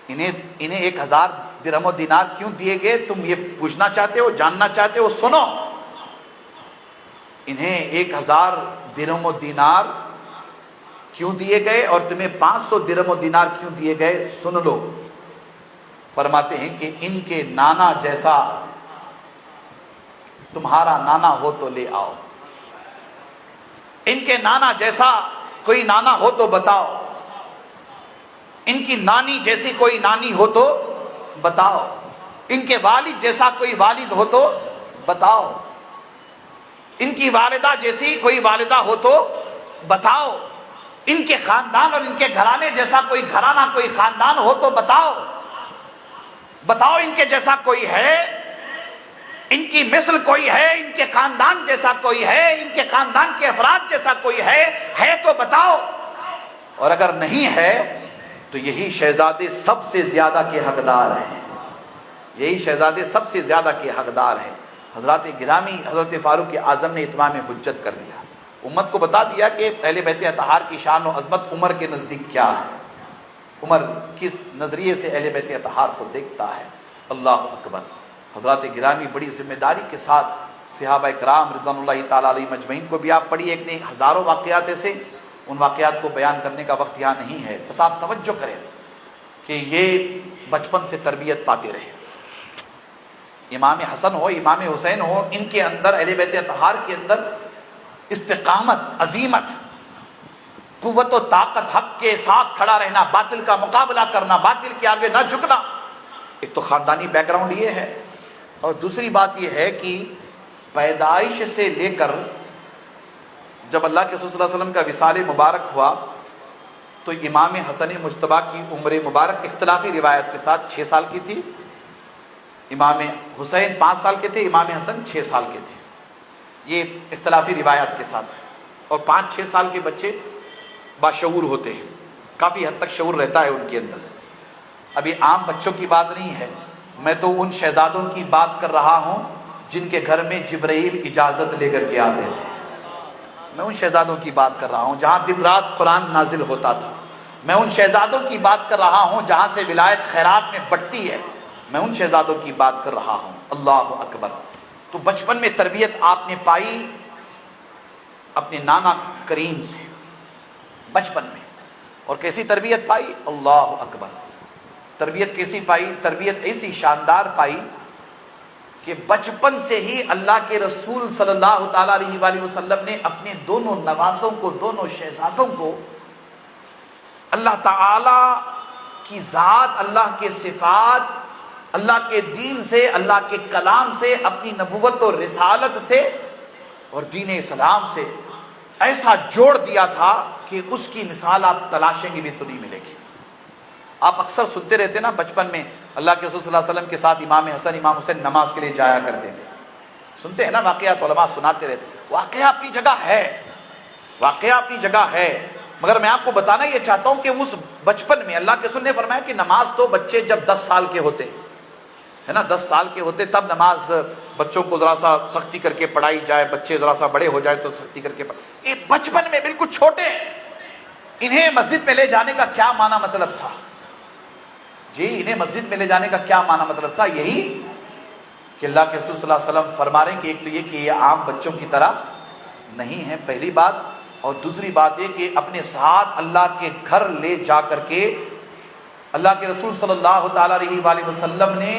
[SPEAKER 1] انہیں 1,000 درہم و دینار کیوں دیے گئے؟ تم یہ پوچھنا چاہتے ہو، جاننا چاہتے ہو؟ سنو، انہیں 1,000 درہم و دینار کیوں دیے گئے اور تمہیں 500 درہم و دینار کیوں دیے گئے؟ سن لو۔ فرماتے ہیں کہ ان کے نانا جیسا تمہارا نانا ہو تو لے آؤ، ان کے نانا جیسا کوئی نانا ہو تو بتاؤ، ان کی نانی جیسی کوئی نانی ہو تو بتاؤ، ان کے والد جیسا کوئی والد ہو تو بتاؤ، ان کی والدہ جیسی کوئی والدہ ہو تو بتاؤ، ان کے خاندان اور ان کے گھرانے جیسا کوئی گھرانہ، کوئی خاندان ہو تو بتاؤ، بتاؤ ان کے جیسا کوئی ہے، ان کی مثل کوئی ہے، ان کے خاندان جیسا کوئی ہے، ان کے خاندان کے افراد جیسا کوئی ہے تو بتاؤ، اور اگر نہیں ہے تو یہی شہزادے سب سے زیادہ کے حقدار ہیں، یہی شہزادے سب سے زیادہ کے حقدار ہیں۔ حضرات گرامی، حضرت فاروق اعظم نے اتمام حجت کر دیا، امت کو بتا دیا کہ اہل بیت اطہار کی شان و عظمت عمر کے نزدیک کیا ہے، عمر کس نظریے سے اہل بیت اطہار کو دیکھتا ہے۔ اللہ اکبر۔ حضرات گرامی، بڑی ذمہ داری کے ساتھ صحابہ کرام رضوان اللہ تعالیٰ علیہ مجمعین کو بھی آپ پڑھیے، ایک نہیں ہزاروں واقعات ایسے، ان واقعات کو بیان کرنے کا وقت یہاں نہیں ہے، بس آپ توجہ کریں کہ یہ بچپن سے تربیت پاتے رہے۔ امام حسن ہو، امام حسین ہو، ان کے اندر، اہل بیت اطہار کے اندر استقامت، عزیمت، قوت و طاقت، حق کے ساتھ کھڑا رہنا، باطل کا مقابلہ کرنا، باطل کے آگے نہ جھکنا، ایک تو خاندانی بیک گراؤنڈ یہ ہے، اور دوسری بات یہ ہے کہ پیدائش سے لے کر جب اللہ کے رسول صلی اللہ علیہ وسلم کا وصال مبارک ہوا تو امام حسن مجتبی کی عمر مبارک اختلافی روایت کے ساتھ 6 سال کی تھی، امام حسین 5 سال کے تھے، امام حسن 6 سال کے تھے، یہ اختلافی روایات کے ساتھ، اور 5-6 سال کے بچے باشعور ہوتے ہیں، کافی حد تک شعور رہتا ہے ان کے اندر۔ ابھی عام بچوں کی بات نہیں ہے، میں تو ان شہزادوں کی بات کر رہا ہوں جن کے گھر میں جبرائیل اجازت لے کر کے آتے تھے، میں ان شہزادوں کی بات کر رہا ہوں جہاں دن رات قرآن نازل ہوتا تھا، میں ان شہزادوں کی بات کر رہا ہوں جہاں سے ولایت خیرات میں بڑھتی ہے، میں ان شہزادوں کی بات کر رہا ہوں۔ اللہ اکبر۔ تو بچپن میں تربیت آپ نے پائی اپنے نانا کریم سے، بچپن میں، اور کیسی تربیت پائی؟ اللہ اکبر۔ تربیت کیسی پائی؟ تربیت ایسی شاندار پائی کہ بچپن سے ہی اللہ کے رسول صلی اللہ تعالیٰ علیہ وآلہ وسلم نے اپنے دونوں نواسوں کو، دونوں شہزادوں کو اللہ تعالی کی ذات، اللہ کے صفات، اللہ کے دین سے، اللہ کے کلام سے، اپنی نبوت و رسالت سے اور دین اسلام سے ایسا جوڑ دیا تھا کہ اس کی مثال آپ تلاشیں گے بھی تو نہیں ملے گی۔ آپ اکثر سنتے رہتے نا بچپن میں اللہ کے رسول صلی اللہ علیہ وسلم کے ساتھ امام حسن امام حسین نماز کے لیے جایا کرتے تھے، سنتے ہیں نا واقعات، علماء سناتے رہتے۔ واقعہ اپنی جگہ ہے، واقعہ اپنی جگہ ہے، مگر میں آپ کو بتانا یہ چاہتا ہوں کہ اس بچپن میں اللہ کے رسول نے فرمایا کہ نماز تو بچے جب 10 سال کے ہوتے ہے نا، 10 سال کے ہوتے تب نماز بچوں کو ذرا سا سختی کر کے پڑھائی جائے، بچے ذرا سا بڑے ہو جائے تو سختی کر کے یہ بچپن میں بالکل چھوٹے، انہیں مسجد میں لے جانے کا کیا معنی مطلب تھا؟ جی انہیں مسجد میں لے جانے کا کیا معنی مطلب تھا؟ یہی کہ اللہ کے رسول صلی اللہ علیہ وسلم فرما رہے ہیں کہ ایک تو یہ کہ یہ عام بچوں کی طرح نہیں ہے، پہلی بات، اور دوسری بات یہ کہ اپنے ساتھ اللہ کے گھر لے جا کر کے اللہ کے رسول صلی اللہ تعالی علیہ وآلہ وسلم نے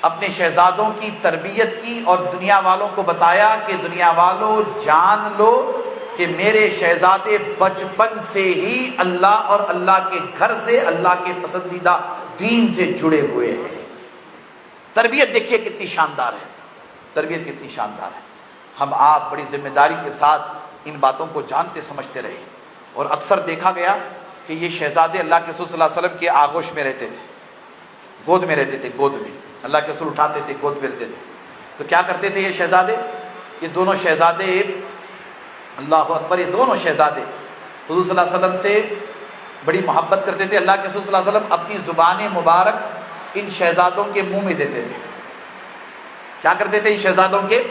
[SPEAKER 1] اپنے شہزادوں کی تربیت کی اور دنیا والوں کو بتایا کہ دنیا والوں جان لو کہ میرے شہزادے بچپن سے ہی اللہ اور اللہ کے گھر سے، اللہ کے پسندیدہ دین سے جڑے ہوئے ہیں۔ تربیت دیکھیے کتنی شاندار ہے، تربیت کتنی شاندار ہے۔ ہم آپ بڑی ذمہ داری کے ساتھ ان باتوں کو جانتے سمجھتے رہے، اور اکثر دیکھا گیا کہ یہ شہزادے اللہ کے رسول صلی اللہ علیہ وسلم کے آغوش میں رہتے تھے، گود میں رہتے تھے، گود میں اللہ کے رسول اٹھاتے تھے، گود میں رہتے تھے۔ تو کیا کرتے تھے یہ شہزادے؟ یہ دونوں شہزادے، اللہ اکبر، یہ دونوں شہزادے حضور صلی اللہ علیہ وسلم سے بڑی محبت کرتے تھے۔ اللہ کے رسول صلی اللہ علیہ وسلم اپنی زبان مبارک ان شہزادوں کے منہ میں دیتے تھے۔ کیا کرتے تھے؟ ان شہزادوں کے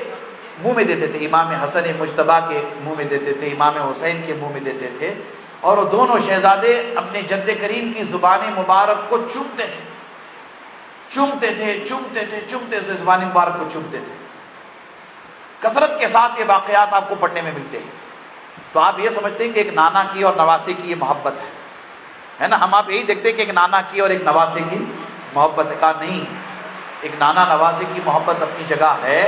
[SPEAKER 1] منہ میں دیتے تھے، امام حسن مجتبیٰ کے منہ میں دیتے تھے، امام حسین کے منہ میں دیتے تھے، اور وہ دونوں شہزادے اپنے جد کریم کی زبان مبارک کو چومتے تھے، چومتے تھے، چومتے تھے، چومتے تھے، زبان مبارک کو چومتے تھے۔ کثرت کے ساتھ یہ واقعات آپ کو پڑھنے میں ملتے ہیں۔ تو آپ یہ سمجھتے ہیں کہ ایک نانا کی اور نواسے کی یہ محبت ہے نا؟ ہم آپ یہی دیکھتے ہیں کہ ایک نانا کی اور ایک نواسے کی محبت ہے۔ کہا نہیں، ایک نانا نواسے کی محبت اپنی جگہ ہے،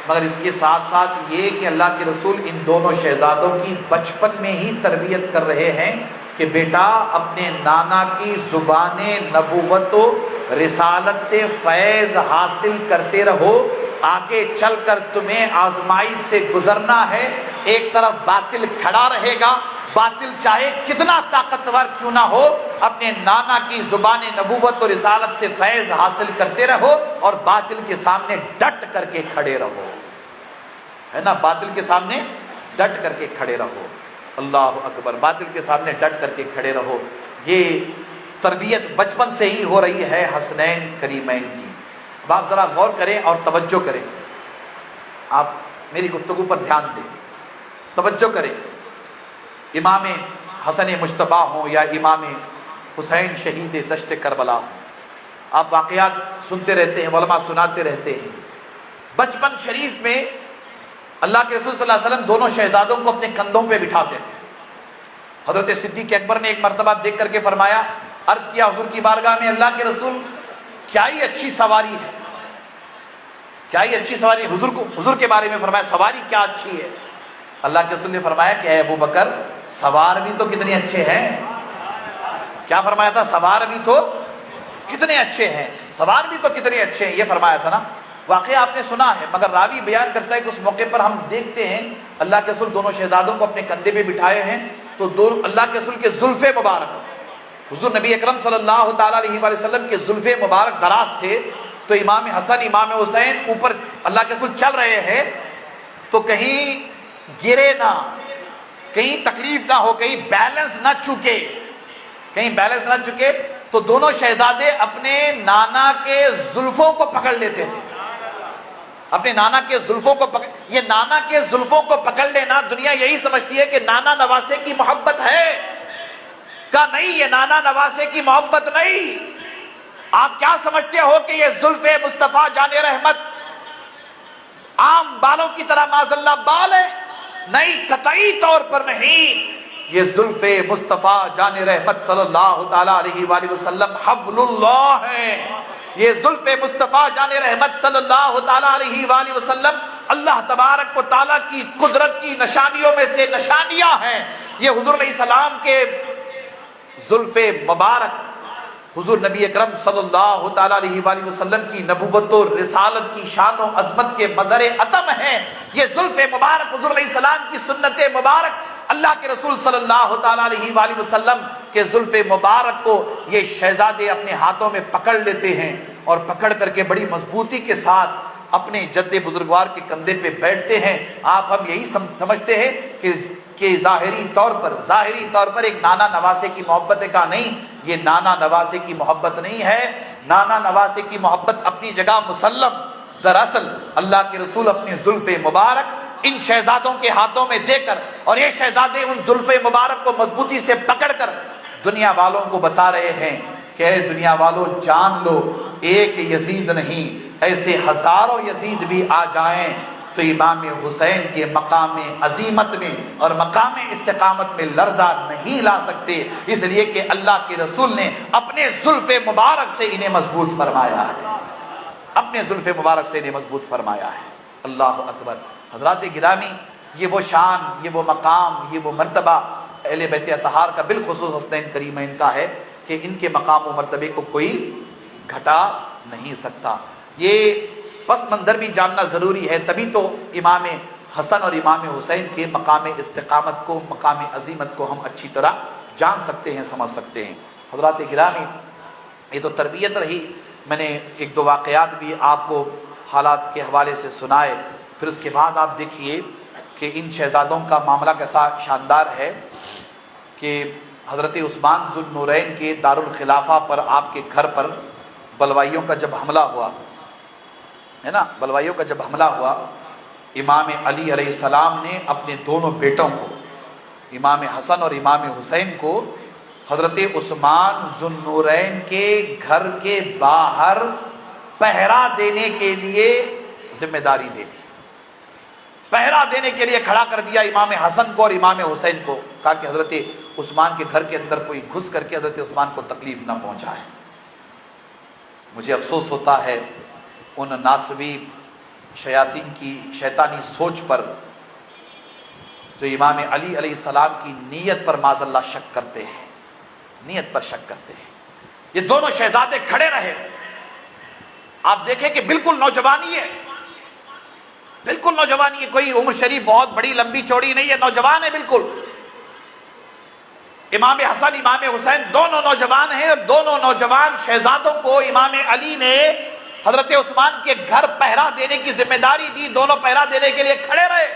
[SPEAKER 1] مگر اس کے ساتھ ساتھ یہ کہ اللہ کے رسول ان دونوں شہزادوں کی بچپن میں ہی تربیت کر رہے ہیں کہ بیٹا اپنے نانا کی زبان نبوت و رسالت سے فیض حاصل کرتے رہو، آگے چل کر تمہیں آزمائش سے گزرنا ہے۔ ایک طرف باطل کھڑا رہے گا، باطل چاہے کتنا طاقتور کیوں نہ ہو، اپنے نانا کی زبان نبوت اور رسالت سے فیض حاصل کرتے رہو، اور باطل کے سامنے ڈٹ کر کے کھڑے رہو، ہے نا؟ باطل کے سامنے ڈٹ کر کے کھڑے رہو، اللہ اکبر، باطل کے سامنے ڈٹ کر کے کھڑے رہو۔ یہ تربیت بچپن سے ہی ہو رہی ہے حسنین کریمین کی۔ اب آپ ذرا غور کریں اور توجہ کریں، آپ میری گفتگو پر دھیان دیں، توجہ کریں۔ امام حسن مجتبیٰ ہوں یا امام حسین شہید دشت کربلا ہوں، آپ واقعات سنتے رہتے ہیں، علماء سناتے رہتے ہیں۔ بچپن شریف میں اللہ کے رسول صلی اللہ علیہ وسلم دونوں شہزادوں کو اپنے کندھوں پہ بٹھاتے تھے۔ حضرت صدیق اکبر نے ایک مرتبہ دیکھ کر کے فرمایا، عرض کیا حضور کی بارگاہ میں، اللہ کے رسول کیا ہی اچھی سواری ہے، کیا ہی اچھی سواری۔ حضور کے بارے میں فرمایا سواری کیا اچھی ہے۔ اللہ کے رسول نے فرمایا کہ اے ابو بکر، سوار بھی تو کتنے اچھے ہیں۔ کیا فرمایا تھا؟ سوار بھی تو کتنے اچھے ہیں، سوار بھی تو کتنے اچھے ہیں، یہ فرمایا تھا نا۔ واقعہ آپ نے سنا ہے، مگر راوی بیان کرتا ہے کہ اس موقع پر ہم دیکھتے ہیں اللہ کے رسول دونوں شہزادوں کو اپنے کندھے پہ بٹھائے ہیں، تو اللہ کے رسول کے زلف مبارک، حضور نبی اکرم صلی اللہ تعالیٰ علیہ وآلہ وسلم کے زلف مبارک دراز تھے، تو امام حسن امام حسین اوپر اللہ کے رسول چل رہے ہیں تو کہیں گرے نہ، کہیں تکلیف نہ ہو، کہیں بیلنس نہ چکے، کہیں بیلنس نہ چکے، تو دونوں شہزادے اپنے نانا کے زلفوں کو پکڑ لیتے تھے، اپنے نانا کے زلفوں کو پکڑ۔ یہ نانا کے زلفوں کو پکڑ لینا دنیا یہی سمجھتی ہے کہ نانا نواسے کی محبت ہے، کہا نہیں، یہ نانا نواسے کی محبت نہیں۔ آپ کیا سمجھتے ہو کہ یہ زلف مصطفیٰ جان رحمت عام بالوں کی طرح معاذ اللہ بال ہے؟ نہیں، قطعی طور پر نہیں، یہ زلف مصطفیٰ جان رحمت صلی اللہ تعالیٰ علیہ وآلہ وسلم حبل اللہ ہے۔ یہ زلف مصطفیٰ جان رحمت صلی اللہ تعالیٰ علیہ وآلہ وسلم اللہ تبارک و تعالیٰ کی قدرت کی نشانیوں میں سے نشانیاں ہیں۔ یہ حضور علیہ السلام کے زلف مبارک حضور نبی اکرم صلی اللہ تعالیٰ علیہ وآلہ وسلم کی نبوت و رسالت کی شان و عظمت کے مظہر عتم ہیں یہ زلف مبارک، حضور علیہ السلام کی سنت مبارک، اللہ کے رسول صلی اللہ تعالیٰ علیہ وآلہ وسلم کے زلف مبارک کو یہ شہزادے اپنے ہاتھوں میں پکڑ لیتے ہیں اور پکڑ کر کے بڑی مضبوطی کے ساتھ اپنے جد بزرگوار کے کندھے پہ بیٹھتے ہیں۔ آپ ہم یہی سمجھتے ہیں کہ ظاہری طور پر ایک نانا نواسے کی محبت کا نہیں، یہ نانا نواسے کی محبت نہیں ہے۔ نانا نواسے کی محبت اپنی جگہ مسلم، دراصل اللہ کے رسول اپنی زلف مبارک ان شہزادوں کے ہاتھوں میں دے کر، اور یہ شہزادے ان زلف مبارک کو مضبوطی سے پکڑ کر دنیا والوں کو بتا رہے ہیں کہ اے دنیا والوں جان لو، ایک یزید نہیں ایسے ہزاروں یزید بھی آ جائیں تو امام حسین کے مقام عظیمت میں اور مقام استقامت میں لرزہ نہیں لا سکتے، اس لیے کہ اللہ کے رسول نے اپنے زلف مبارک سے انہیں مضبوط فرمایا ہے، اپنے زلف مبارک سے انہیں مضبوط فرمایا ہے۔ اللہ اکبر۔ حضرات گرامی، یہ وہ شان، یہ وہ مقام، یہ وہ مرتبہ اہل بیت اطہار کا بالخصوص حسنین کریمین کا ہے کہ ان کے مقام و مرتبے کو کوئی گھٹا نہیں سکتا۔ یہ پس منظر بھی جاننا ضروری ہے، تبھی تو امام حسن اور امام حسین کے مقام استقامت کو، مقام عظیمت کو ہم اچھی طرح جان سکتے ہیں، سمجھ سکتے ہیں۔ حضرات گرامی، یہ تو تربیت رہی، میں نے ایک دو واقعات بھی آپ کو حالات کے حوالے سے سنائے، پھر اس کے بعد آپ دیکھیے کہ ان شہزادوں کا معاملہ کیسا شاندار ہے کہ حضرت عثمان ذو النورین کے دارالخلافہ پر، آپ کے گھر پر بلوائیوں کا جب حملہ ہوا ہے نا، بلوائیوں کا جب حملہ ہوا، امام علی علیہ السلام نے اپنے دونوں بیٹوں کو، امام حسن اور امام حسین کو، حضرت عثمان ذو النورین کے گھر کے باہر پہرا دینے کے لیے ذمہ داری دے دی، پہرا دینے کے لیے کھڑا کر دیا امام حسن کو اور امام حسین کو، کہا کہ حضرت عثمان کے گھر کے اندر کوئی گھس کر کے حضرت عثمان کو تکلیف نہ پہنچائے۔ مجھے افسوس ہوتا ہے ان ناصبی شیاطین کی شیطانی سوچ پر جو امام علی علیہ السلام کی نیت پر معاذ اللہ شک کرتے ہیں، نیت پر شک کرتے ہیں۔ یہ دونوں شہزادے کھڑے رہے، آپ دیکھیں کہ بالکل نوجوانی ہے، بالکل نوجوانی ہے، کوئی عمر شریف بہت بڑی لمبی چوڑی نہیں ہے، نوجوان ہے بالکل۔ امام حسن امام حسین دونوں نوجوان ہیں، اور دونوں نوجوان شہزادوں کو امام علی نے حضرت عثمان کے گھر پہرا دینے کی ذمہ داری دی، دونوں پہرا دینے کے لیے کھڑے رہے۔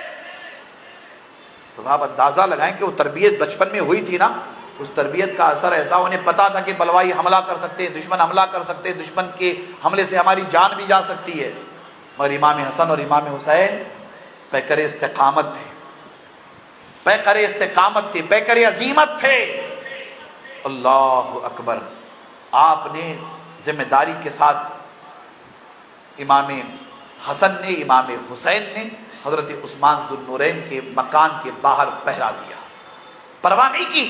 [SPEAKER 1] تو آپ اندازہ لگائیں کہ وہ تربیت بچپن میں ہوئی تھی نا، اس تربیت کا اثر ایسا، انہیں پتا تھا کہ بلوائی حملہ کر سکتے ہیں، دشمن حملہ کر سکتے ہیں، دشمن کے حملے سے ہماری جان بھی جا سکتی ہے، مگر امام حسن اور امام حسین پیکر استقامت تھے، پیکر استقامت تھے، پیکر عظیمت تھے۔ اللہ اکبر۔ آپ نے ذمہ داری کے ساتھ امام حسن نے، امام حسین نے حضرت عثمان ذو النورین کے مکان کے باہر پہرا دیا، پرواہ نہیں کی،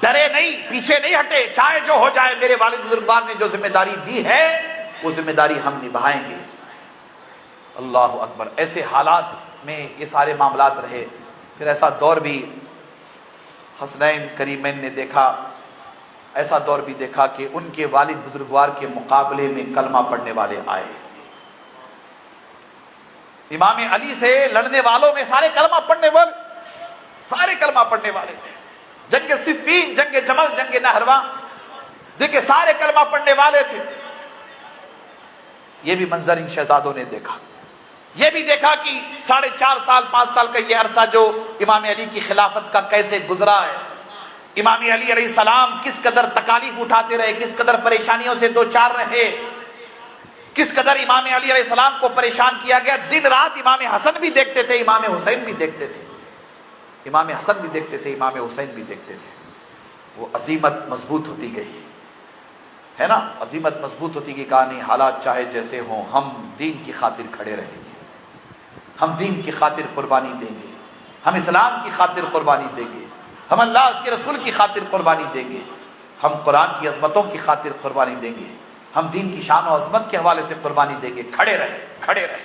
[SPEAKER 1] ڈرے نہیں، پیچھے نہیں ہٹے، چاہے جو ہو جائے، میرے والد بزرگوار نے جو ذمہ داری دی ہے وہ ذمہ داری ہم نبھائیں گے۔ اللہ اکبر۔ ایسے حالات میں یہ سارے معاملات رہے۔ پھر ایسا دور بھی حسنین کریمین نے دیکھا، ایسا دور بھی دیکھا کہ ان کے والد بزرگوار کے مقابلے میں کلمہ پڑھنے والے آئے۔ امام علی سے لڑنے والوں میں سارے کلمہ پڑھنے والے، سارے کلمہ پڑھنے والے تھے۔ جنگ صفین، جنگ جمل، جنگ نہرواں، دیکھیں سارے کلمہ پڑھنے والے تھے۔ یہ بھی منظر ان شہزادوں نے دیکھا، یہ بھی دیکھا کہ 4.5 سال 5 سال کا یہ عرصہ جو امام علی کی خلافت کا کیسے گزرا ہے، امام علی علیہ السلام کس قدر تکالیف اٹھاتے رہے، کس قدر پریشانیوں سے دوچار رہے، کس قدر امام علی علیہ السلام کو پریشان کیا گیا۔ دن رات امام حسن بھی دیکھتے تھے، امام حسین بھی دیکھتے تھے، امام حسن بھی دیکھتے تھے، امام حسین بھی دیکھتے تھے۔ وہ عظیمت مضبوط ہوتی گئی ہے نا، عظیمت مضبوط ہوتی گئی۔ کہا نہیں، حالات چاہے جیسے ہوں، ہم دین کی خاطر کھڑے رہیں گے، ہم دین کی خاطر قربانی دیں گے، ہم اسلام کی خاطر قربانی دیں گے، ہم اللہ اس کے رسول کی خاطر قربانی دیں گے، ہم قرآن کی عظمتوں کی خاطر قربانی دیں گے، ہم دین کی شان و عظمت کے حوالے سے قربانی دیں گے۔ کھڑے رہے، کھڑے رہے۔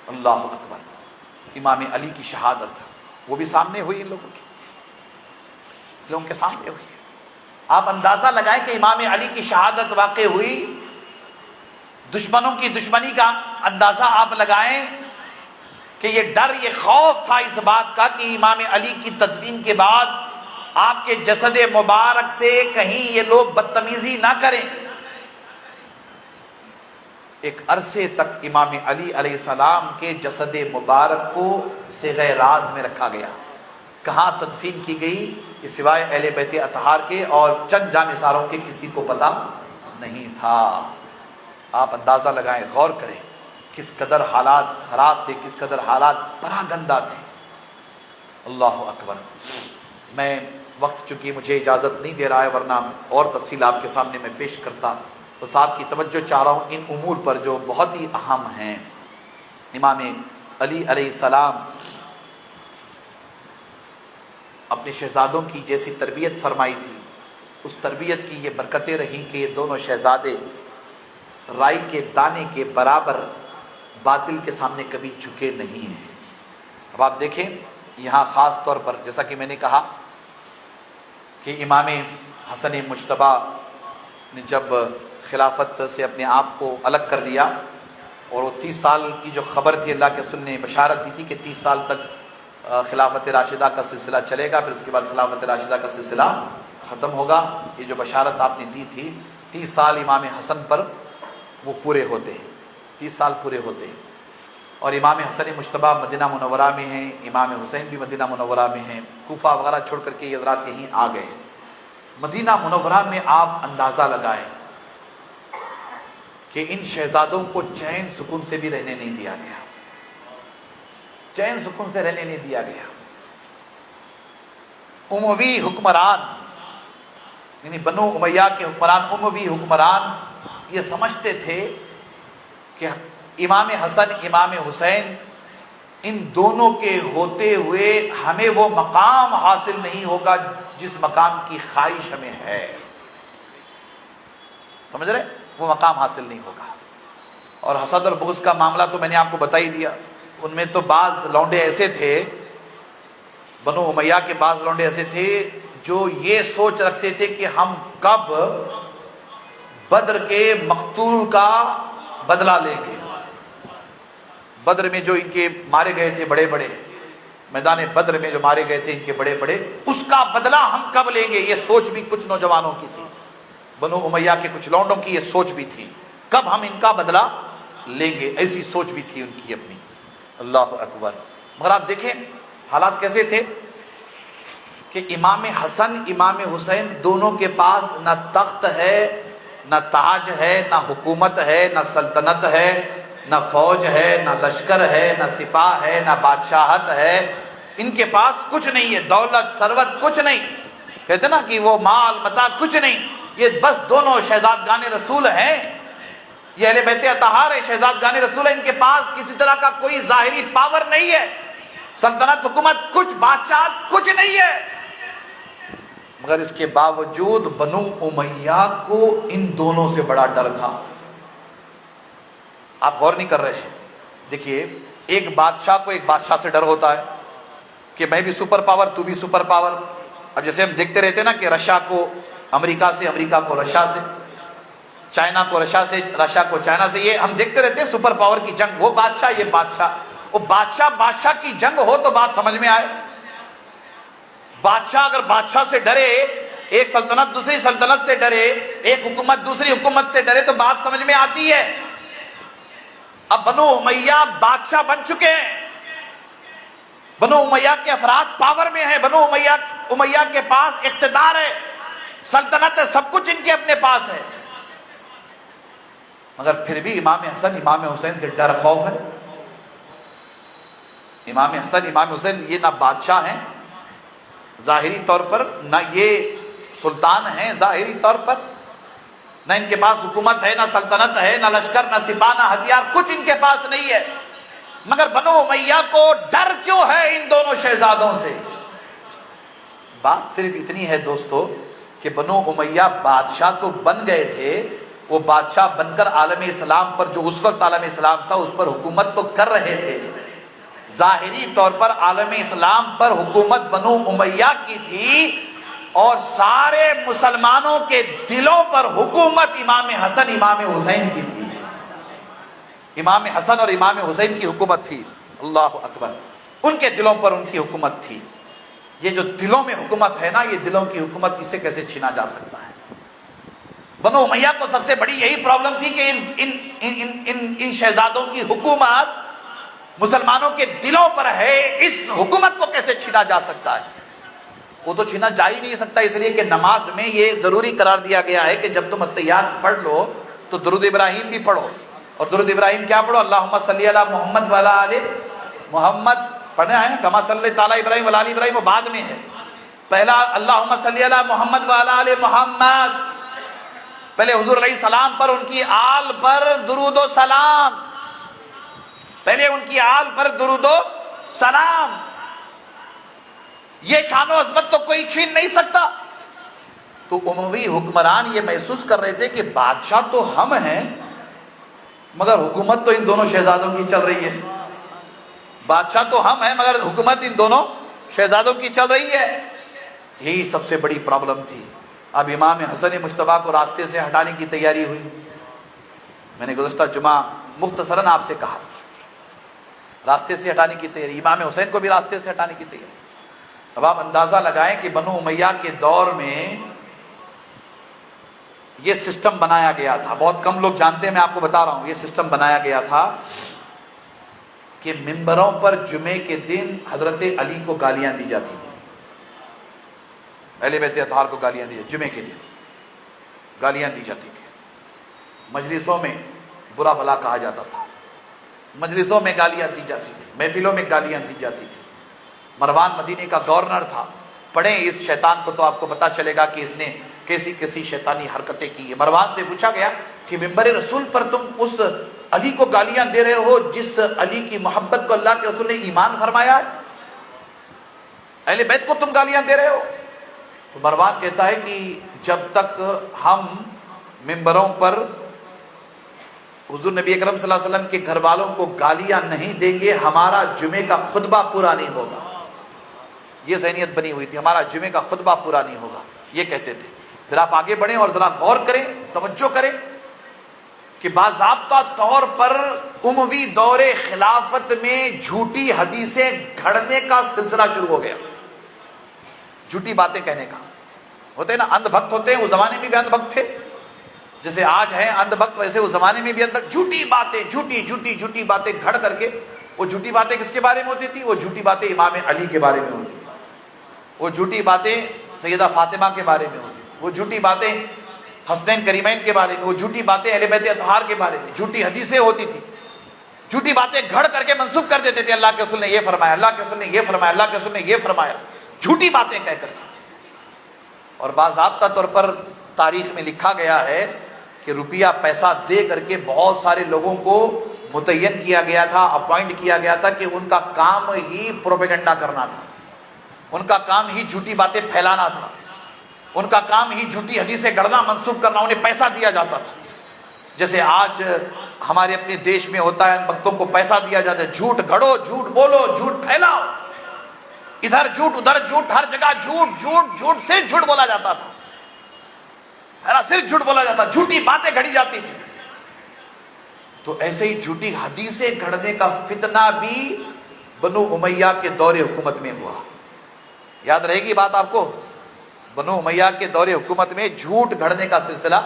[SPEAKER 1] اللہ اکبر۔ امام علی کی شہادت وہ بھی سامنے ہوئی، ان لوگوں کے سامنے ہوئی۔ آپ اندازہ لگائیں کہ امام علی کی شہادت واقع ہوئی، دشمنوں کی دشمنی کا اندازہ آپ لگائیں کہ یہ ڈر، یہ خوف تھا اس بات کا کہ امام علی کی تدفین کے بعد آپ کے جسد مبارک سے کہیں یہ لوگ بدتمیزی نہ کریں۔ ایک عرصے تک امام علی علیہ السلام کے جسد مبارک کو صیغہ راز میں رکھا گیا۔ کہاں تدفین کی گئی یہ سوائے اہل بیت اطہار کے اور چند جانثاروں کے کسی کو پتہ نہیں تھا۔ آپ اندازہ لگائیں، غور کریں کس قدر حالات خراب تھے، کس قدر حالات پراگندہ تھے۔ اللہ اکبر۔ میں وقت چونکہ مجھے اجازت نہیں دے رہا ہے، ورنہ اور تفصیل آپ کے سامنے میں پیش کرتا، تو صاحب کی توجہ چاہ رہا ہوں ان امور پر جو بہت ہی اہم ہیں۔ امام علی علیہ السلام اپنے شہزادوں کی جیسی تربیت فرمائی تھی، اس تربیت کی یہ برکتیں رہیں کہ یہ دونوں شہزادے رائی کے دانے کے برابر باطل کے سامنے کبھی جھکے نہیں ہیں۔ اب آپ دیکھیں یہاں خاص طور پر جیسا کہ میں نے کہا کہ امام حسن مجتبیٰ نے جب خلافت سے اپنے آپ کو الگ کر لیا، اور وہ 30 سال کی جو خبر تھی، اللہ کے رسول نے بشارت دی تھی کہ 30 سال تک خلافت راشدہ کا سلسلہ چلے گا، پھر اس کے بعد خلافت راشدہ کا سلسلہ ختم ہوگا۔ یہ جو بشارت آپ نے دی تھی، 30 سال امام حسن پر وہ پورے ہوتے ہیں، 30 سال پورے ہوتے ہیں، اور امام حسن مجتبیٰ مدینہ منورہ میں ہیں، امام حسین بھی مدینہ منورہ میں ہیں، کوفہ وغیرہ چھوڑ کر کے یہ حضرات یہیں آ گئے۔ مدینہ منورہ میں آپ اندازہ لگائیں کہ ان شہزادوں کو چین سکون سے بھی رہنے نہیں دیا گیا، چین سکون سے رہنے نہیں دیا گیا۔ اموی حکمران یعنی بنو امیہ کے حکمران، اموی حکمران یہ سمجھتے تھے کہ امام حسن امام حسین ان دونوں کے ہوتے ہوئے ہمیں وہ مقام حاصل نہیں ہوگا جس مقام کی خواہش ہمیں ہے، سمجھ رہے؟ وہ مقام حاصل نہیں ہوگا۔ اور حسد اور بغض کا معاملہ تو میں نے آپ کو بتا ہی دیا۔ ان میں تو بعض لونڈے ایسے تھے، بنو امیہ کے بعض لونڈے ایسے تھے جو یہ سوچ رکھتے تھے کہ ہم کب بدر کے مقتول کا بدلہ لیں گے۔ بدر میں جو ان کے مارے گئے تھے بڑے بڑے، میدان بدر میں جو مارے گئے تھے ان کے بڑے بڑے، اس کا بدلہ ہم کب لیں گے، یہ سوچ بھی کچھ نوجوانوں کی تھی، بنو امیہ کے کچھ لونڈوں کی یہ سوچ بھی تھی، کب ہم ان کا بدلہ لیں گے، ایسی سوچ بھی تھی ان کی اپنی۔ اللہ اکبر۔ مگر آپ دیکھیں حالات کیسے تھے کہ امام حسن امام حسین دونوں کے پاس نہ تخت ہے، نہ تاج ہے، نہ حکومت ہے، نہ سلطنت ہے، نہ فوج ہے، نہ لشکر ہے، نہ سپاہ ہے، نہ بادشاہت ہے، ان کے پاس کچھ نہیں ہے، دولت ثروت کچھ نہیں، کہتے نا کہ وہ مال متاع کچھ نہیں، یہ بس دونوں شہزادگان رسول ہیں، یہ اہل بیت اطہار ہے، شہزادگان رسول ہے، ان کے پاس کسی طرح کا کوئی ظاہری پاور نہیں ہے، سلطنت حکومت کچھ، بادشاہت کچھ نہیں ہے، مگر اس کے باوجود بنو امیہ کو ان دونوں سے بڑا ڈر تھا۔ آپ غور نہیں کر رہے ہیں، دیکھیے ایک بادشاہ کو ایک بادشاہ سے ڈر ہوتا ہے کہ میں بھی سپر پاور تو بھی سپر پاور۔ اب جیسے ہم دیکھتے رہتے ہیں نا کہ رشیا کو امریکہ سے، امریکہ کو رشیا سے، چائنا کو رشیا سے، رشیا کو چائنا سے، یہ ہم دیکھتے رہتے ہیں سپر پاور کی جنگ، وہ بادشاہ یہ بادشاہ، وہ بادشاہ کی جنگ ہو تو بات سمجھ میں آئے۔ بادشاہ اگر بادشاہ سے ڈرے، ایک سلطنت دوسری سلطنت سے ڈرے، ایک حکومت دوسری حکومت سے ڈرے تو بات سمجھ میں آتی ہے۔ اب بنو امیہ بادشاہ بن چکے ہیں، بنو امیہ کے افراد پاور میں ہیں، بنو امیہ کے پاس اقتدار ہے، سلطنت ہے، سب کچھ ان کے اپنے پاس ہے، مگر پھر بھی امام حسن امام حسین سے ڈر خوف ہے۔ امام حسن امام حسین یہ نہ بادشاہ ہیں ظاہری طور پر، نہ یہ سلطان ہیں ظاہری طور پر، نہ ان کے پاس حکومت ہے، نہ سلطنت ہے، نہ لشکر، نہ سپاہ، نہ ہتھیار، کچھ ان کے پاس نہیں ہے، مگر بنو امیہ کو ڈر کیوں ہے ان دونوں شہزادوں سے؟ بات صرف اتنی ہے دوستو کہ بنو امیہ بادشاہ تو بن گئے تھے، وہ بادشاہ بن کر عالم اسلام پر، جو اس وقت عالم اسلام تھا اس پر حکومت تو کر رہے تھے، ظاہری طور پر عالم اسلام پر حکومت بنو امیہ کی تھی، اور سارے مسلمانوں کے دلوں پر حکومت امام حسن امام حسین کی تھی. امام حسن اور امام حسین کی حکومت تھی. اللہ اکبر. ان کے دلوں پر ان کی حکومت تھی. یہ جو دلوں میں حکومت ہے نا، یہ دلوں کی حکومت اسے کیسے چھینا جا سکتا ہے؟ بنو امیہ کو سب سے بڑی یہی پرابلم تھی کہ ان شہزادوں کی حکومت مسلمانوں کے دلوں پر ہے، اس حکومت کو کیسے چھینا جا سکتا ہے؟ وہ تو چھینا جا ہی نہیں سکتا، اس لیے کہ نماز میں یہ ضروری قرار دیا گیا ہے کہ جب تم التحیات پڑھ لو تو درود ابراہیم بھی پڑھو. اور درود ابراہیم کیا پڑھو؟ اللہم صلی علی محمد وعلی آل محمد پڑھنا ہے نا. کما صلی تعالی ابراہیم وعلی آل ابراہیم وہ بعد میں ہے. پہلا اللہم صلی علی محمد وعلی آل محمد، پہلے حضور علیہ السلام پر، ان کی آل پر درود و سلام. پہلے ان کی آل پر درود و سلام. یہ شان و عظمت تو کوئی چھین نہیں سکتا. تو اموی حکمران یہ محسوس کر رہے تھے کہ بادشاہ تو ہم ہیں مگر حکومت تو ان دونوں شہزادوں کی چل رہی ہے. بادشاہ تو ہم ہیں مگر حکومت ان دونوں شہزادوں کی چل رہی ہے. یہی سب سے بڑی پرابلم تھی. اب امام حسن مجتبیٰ کو راستے سے ہٹانے کی تیاری ہوئی. میں نے گزشتہ جمعہ مختصراً آپ سے کہا راستے سے ہٹانے کی تیاری، امام حسین کو بھی راستے سے ہٹانے کی تیاری. اب آپ اندازہ لگائیں کہ بنو امیہ کے دور میں یہ سسٹم بنایا گیا تھا. بہت کم لوگ جانتے ہیں، میں آپ کو بتا رہا ہوں. یہ سسٹم بنایا گیا تھا کہ ممبروں پر جمعے کے دن حضرت علی کو گالیاں دی جاتی تھی. اہل بیت اطہار کو گالیاں دی، جمعے کے دن گالیاں دی جاتی تھی. مجلسوں میں برا بھلا کہا جاتا تھا، مجلسوں میں گالیاں دی جاتی تھی، محفلوں میں گالیاں دی جاتی تھی. مروان مدینے کا گورنر تھا. پڑھیں اس شیطان کو تو آپ کو پتا چلے گا کہ اس نے کیسی کیسی شیطانی حرکتیں کی. مروان سے پوچھا گیا کہ ممبر رسول پر تم اس علی کو گالیاں دے رہے ہو جس علی کی محبت کو اللہ کے رسول نے ایمان فرمایا ہے، اہل بیت کو تم گالیاں دے رہے ہو. تو مروان کہتا ہے کہ جب تک ہم ممبروں پر حضور نبی اکرم صلی اللہ علیہ وسلم کے گھر والوں کو گالیاں نہیں دیں گے ہمارا جمعے کا خطبہ پورا نہیں ہوگا. یہ ذہنیت بنی ہوئی تھی، ہمارا جمعے کا خطبہ پورا نہیں ہوگا، یہ کہتے تھے. پھر آپ آگے بڑھیں اور ذرا غور کریں، توجہ کریں کہ باضابطہ طور پر اموی دور خلافت میں جھوٹی حدیثیں گھڑنے کا سلسلہ شروع ہو گیا. جھوٹی باتیں کہنے کا. ہوتے ہیں نا اندھ بھکت ہوتے ہیں، اس زمانے میں بھی اندھ بھکت تھے جیسے آج ہیں اندھ بھکت، ویسے اس زمانے میں بھی اندھ بھکت. جھوٹی باتیں، جھوٹی باتیں گھڑ کر کے. وہ جھوٹی باتیں کس کے بارے میں ہوتی تھی؟ وہ جھوٹی باتیں امام علی کے بارے میں ہوتی تھی. وہ جھوٹی باتیں سیدہ فاطمہ کے بارے میں ہوتی تھی. وہ جھوٹی باتیں حسنین کریمین کے بارے میں. وہ جھوٹی باتیں اہل بیت اطہار کے بارے میں. جھوٹی حدیثیں ہوتی تھی. جھوٹی باتیں گھڑ کر کے منسوب کر دیتے تھے اللہ کے رسول نے یہ فرمایا، اللہ کے رسول نے یہ فرمایا، اللہ کے رسول نے یہ فرمایا. جھوٹی باتیں کہہ کر کے. اور باضابطہ طور پر تاریخ میں لکھا گیا ہے کہ روپیہ پیسہ دے کر کے بہت سارے لوگوں کو متعین کیا گیا تھا، اپوائنٹ کیا گیا تھا کہ ان کا کام ہی پروپیگنڈا کرنا تھا، ان کا کام ہی جھوٹی باتیں پھیلانا تھا، ان کا کام ہی جھوٹی حدیثیں گڑھنا منسوب کرنا. انہیں پیسہ دیا جاتا تھا. جیسے آج ہمارے اپنے دیش میں ہوتا ہے، بھکتوں کو پیسہ دیا جاتا ہے، جھوٹ گھڑو، جھوٹ بولو، جھوٹ پھیلاؤ، ادھر جھوٹ ادھر جھوٹ، ہر جگہ جھوٹ جھوٹ جھوٹ، صرف جھوٹ بولا جاتا تھا، ہے نا، صرف جھوٹ بولا جاتا، جھوٹی باتیں گھڑی جاتی تھی. تو ایسے ہی جھوٹی حدیثیں گھڑنے کا فتنہ بھی بنو امیہ کے دور حکومت میں ہوا. یاد رہے گی بات آپ کو، بنو امیہ کے دور حکومت میں جھوٹ گھڑنے کا سلسلہ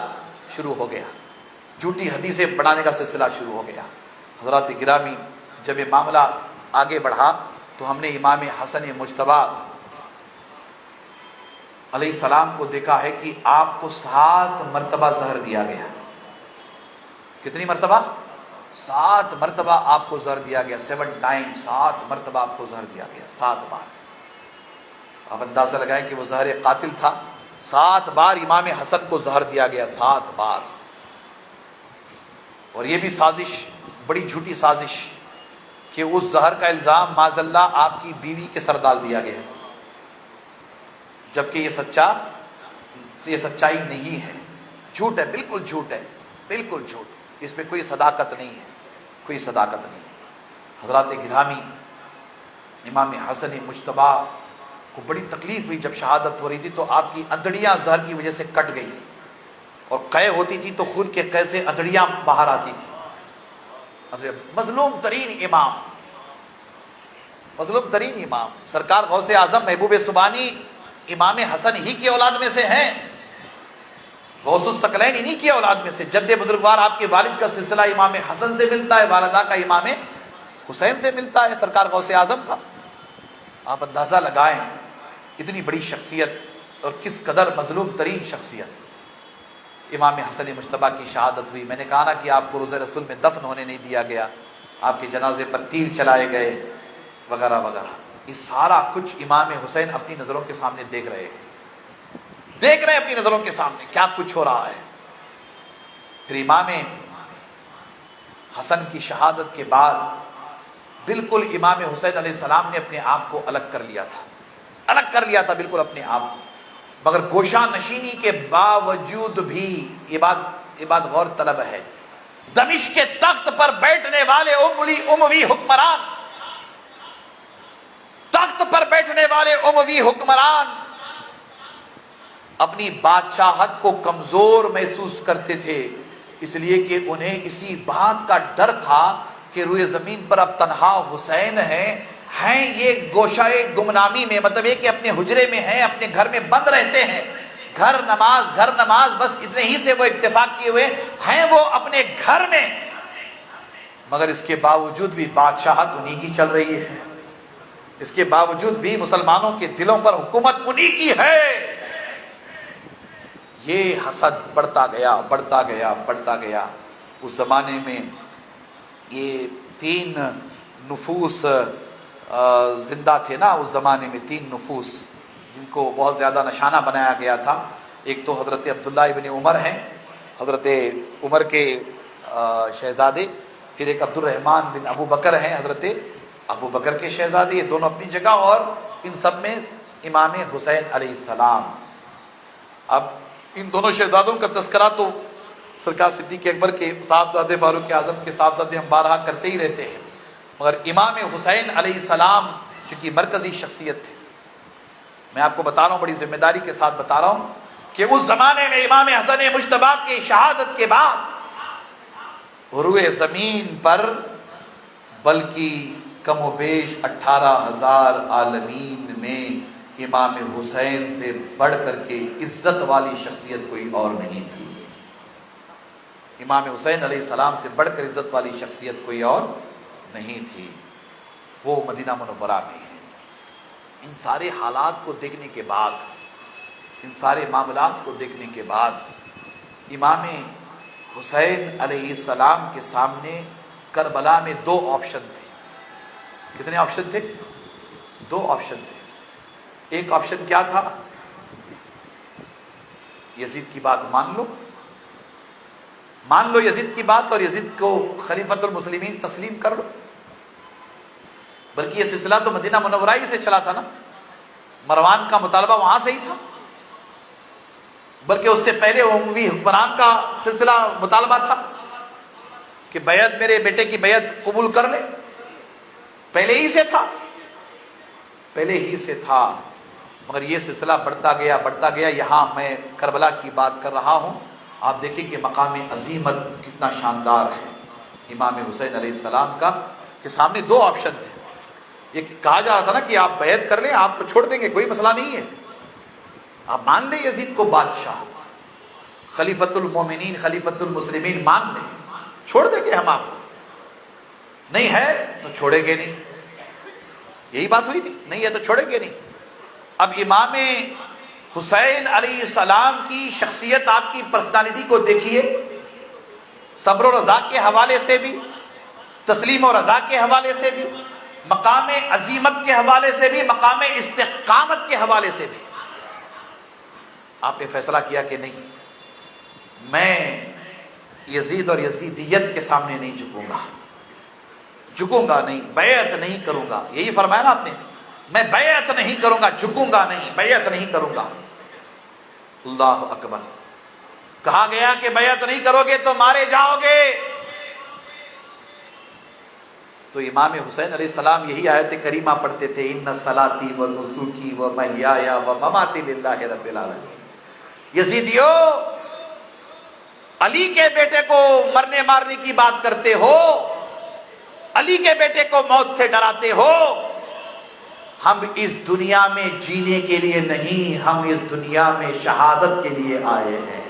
[SPEAKER 1] شروع ہو گیا، جھوٹی حدیثیں بڑھانے کا سلسلہ شروع ہو گیا. حضرات گرامی، جب یہ معاملہ آگے بڑھا تو ہم نے امام حسن مجتبیٰ علیہ السلام کو دیکھا ہے کہ آپ کو 7 مرتبہ زہر دیا گیا. کتنی مرتبہ؟ 7 مرتبہ آپ کو زہر دیا گیا. 7 ٹائم، 7 مرتبہ آپ کو زہر دیا گیا، 7 بار. آپ اندازہ لگائیں کہ وہ زہر قاتل تھا. 7 بار امام حسن کو زہر دیا گیا، 7 بار. اور یہ بھی سازش، بڑی جھوٹی سازش کہ اس زہر کا الزام معاذ اللہ آپ کی بیوی کے سر ڈال دیا گیا، جبکہ یہ سچائی نہیں ہے، جھوٹ ہے، بالکل جھوٹ ہے، بالکل جھوٹ. اس میں کوئی صداقت نہیں ہے، کوئی صداقت نہیں ہے. حضرات گرامی، امام حسن مجتبیٰ کو بڑی تکلیف ہوئی جب شہادت ہو رہی تھی، تو آپ کی اندڑیاں زہر کی وجہ سے کٹ گئی، اور قے ہوتی تھی تو خون کے قے سے اندڑیاں باہر آتی تھی۔ مظلوم ترین امام، مظلوم ترین امام سرکار غوث اعظم محبوب سبحانی امام حسن ہی کی اولاد میں سے ہیں، غوث الثقلین انہی کی اولاد میں سے۔ جد بزرگوار آپ کے والد کا سلسلہ امام حسن سے ملتا ہے، والدہ کا امام حسین سے ملتا ہے، سرکار غوث اعظم کا۔ آپ اندازہ لگائیں اتنی بڑی شخصیت اور کس قدر مظلوم ترین شخصیت۔ امام حسن مجتبیٰ کی شہادت ہوئی، میں نے کہا نا کہ آپ کو روضہ رسول میں دفن ہونے نہیں دیا گیا، آپ کے جنازے پر تیر چلائے گئے وغیرہ وغیرہ۔ یہ سارا کچھ امام حسین اپنی نظروں کے سامنے دیکھ رہے ہیں، دیکھ رہے ہیں اپنی نظروں کے سامنے کیا کچھ ہو رہا ہے۔ پھر امام حسن کی شہادت کے بعد بالکل امام حسین علیہ السلام نے اپنے آپ کو الگ کر لیا تھا، الگ کر لیا تھا بالکل اپنے آپ کو، مگر گوشہ نشینی کے باوجود بھی یہ بات غور طلب ہے، دمشق کے تخت پر بیٹھنے والے اموی حکمران، تخت پر بیٹھنے والے اموی حکمران اپنی بادشاہت کو کمزور محسوس کرتے تھے، اس لیے کہ انہیں اسی بات کا ڈر تھا کہ روئے زمین پر اب تنہا حسین ہیں یہ گوشہ گمنامی میں، مطلب یہ کہ اپنے حجرے میں ہیں، اپنے گھر میں بند رہتے ہیں، گھر نماز بس اتنے ہی سے وہ اتفاق کیے ہوئے ہیں وہ اپنے گھر میں، مگر اس کے باوجود بھی بادشاہت انہی کی چل رہی ہے، اس کے باوجود بھی مسلمانوں کے دلوں پر حکومت انہی کی ہے۔ یہ حسد بڑھتا گیا بڑھتا گیا بڑھتا گیا۔ اس زمانے میں یہ 3 نفوس زندہ تھے نا، اس زمانے میں 3 نفوس جن کو بہت زیادہ نشانہ بنایا گیا تھا۔ ایک تو حضرت عبداللہ ابن عمر ہیں، حضرت عمر کے شہزادے، پھر ایک عبد الرحمن بن ابو بکر ہیں، حضرت ابو بکر کے شہزادے، یہ دونوں اپنی جگہ، اور ان سب میں امام حسین علیہ السلام۔ اب ان دونوں شہزادوں کا تذکرہ تو سرکار صدیق اکبر کے صاحبزادے فاروق اعظم کے صاحبزادے ہم بارہا کرتے ہی رہتے ہیں، مگر امام حسین علیہ السلام چونکہ مرکزی شخصیت تھے، میں آپ کو بتا رہا ہوں، بڑی ذمہ داری کے ساتھ بتا رہا ہوں کہ اس زمانے میں امام حسن مجتبیٰ کی شہادت کے بعد روئے زمین پر بلکہ کم و بیش 18,000 عالمین میں امام حسین سے بڑھ کر کے عزت والی شخصیت کوئی اور نہیں تھی، امام حسین علیہ السلام سے بڑھ کر عزت والی شخصیت کوئی اور نہیں تھی، وہ مدینہ منورہ میں ہے۔ ان سارے حالات کو دیکھنے کے بعد، ان سارے معاملات کو دیکھنے کے بعد امام حسین علیہ السلام کے سامنے کربلا میں 2 آپشن تھے۔ کتنے آپشن تھے؟ 2 آپشن تھے۔ ایک آپشن کیا تھا؟ یزید کی بات مان لو یزید کی بات، اور یزید کو خلیفۃ المسلمین تسلیم کر لو، بلکہ یہ سلسلہ تو مدینہ منورہ ہی سے چلا تھا نا، مروان کا مطالبہ وہاں سے ہی تھا، بلکہ اس سے پہلے اموی حکمران کا سلسلہ مطالبہ تھا کہ بیعت، میرے بیٹے کی بیعت قبول کر لے، پہلے ہی سے تھا، مگر یہ سلسلہ بڑھتا گیا۔ یہاں میں کربلا کی بات کر رہا ہوں، آپ دیکھیں کہ مقام عظیمت کتنا شاندار ہے امام حسین علیہ السلام کا، کہ سامنے 2 آپشن تھے۔ یہ کہا جا رہا تھا نا کہ آپ بیعت کر لیں، آپ کو چھوڑ دیں گے، کوئی مسئلہ نہیں ہے، آپ مان لیں یزید کو بادشاہ، خلیفۃ المومنین، خلیفۃ المسلمین مان لیں، چھوڑ دیں گے ہم آپ کو، نہیں ہے تو چھوڑیں گے نہیں، یہی بات ہوئی تھی، نہیں ہے تو چھوڑیں گے نہیں۔ اب امام حسین علیہ السلام کی شخصیت، آپ کی پرسنالٹی کو دیکھیے، صبر و رضا کے حوالے سے بھی، تسلیم و رضا کے حوالے سے بھی، مقام عظیمت کے حوالے سے بھی، مقام استقامت کے حوالے سے بھی، آپ نے فیصلہ کیا کہ نہیں، میں یزید اور یزیدیت کے سامنے نہیں جھکوں گا نہیں، بیعت نہیں کروں گا، یہی فرمایا نا آپ نے، میں بیعت نہیں کروں گا، جھکوں گا نہیں، بیعت نہیں کروں گا۔ اللہ اکبر، کہا گیا کہ بیعت نہیں کرو گے تو مارے جاؤ گے، تو امام حسین علیہ السلام یہی آیت کریمہ پڑھتے تھے، ان صلاتی و نسکی و محیای و مماتی للہ رب العالمین۔ یزیدیو، علی کے بیٹے کو مرنے مارنے کی بات کرتے ہو، علی کے بیٹے کو موت سے ڈراتے ہو۔ ہم اس دنیا میں جینے کے لیے نہیں، ہم اس دنیا میں شہادت کے لیے آئے ہیں۔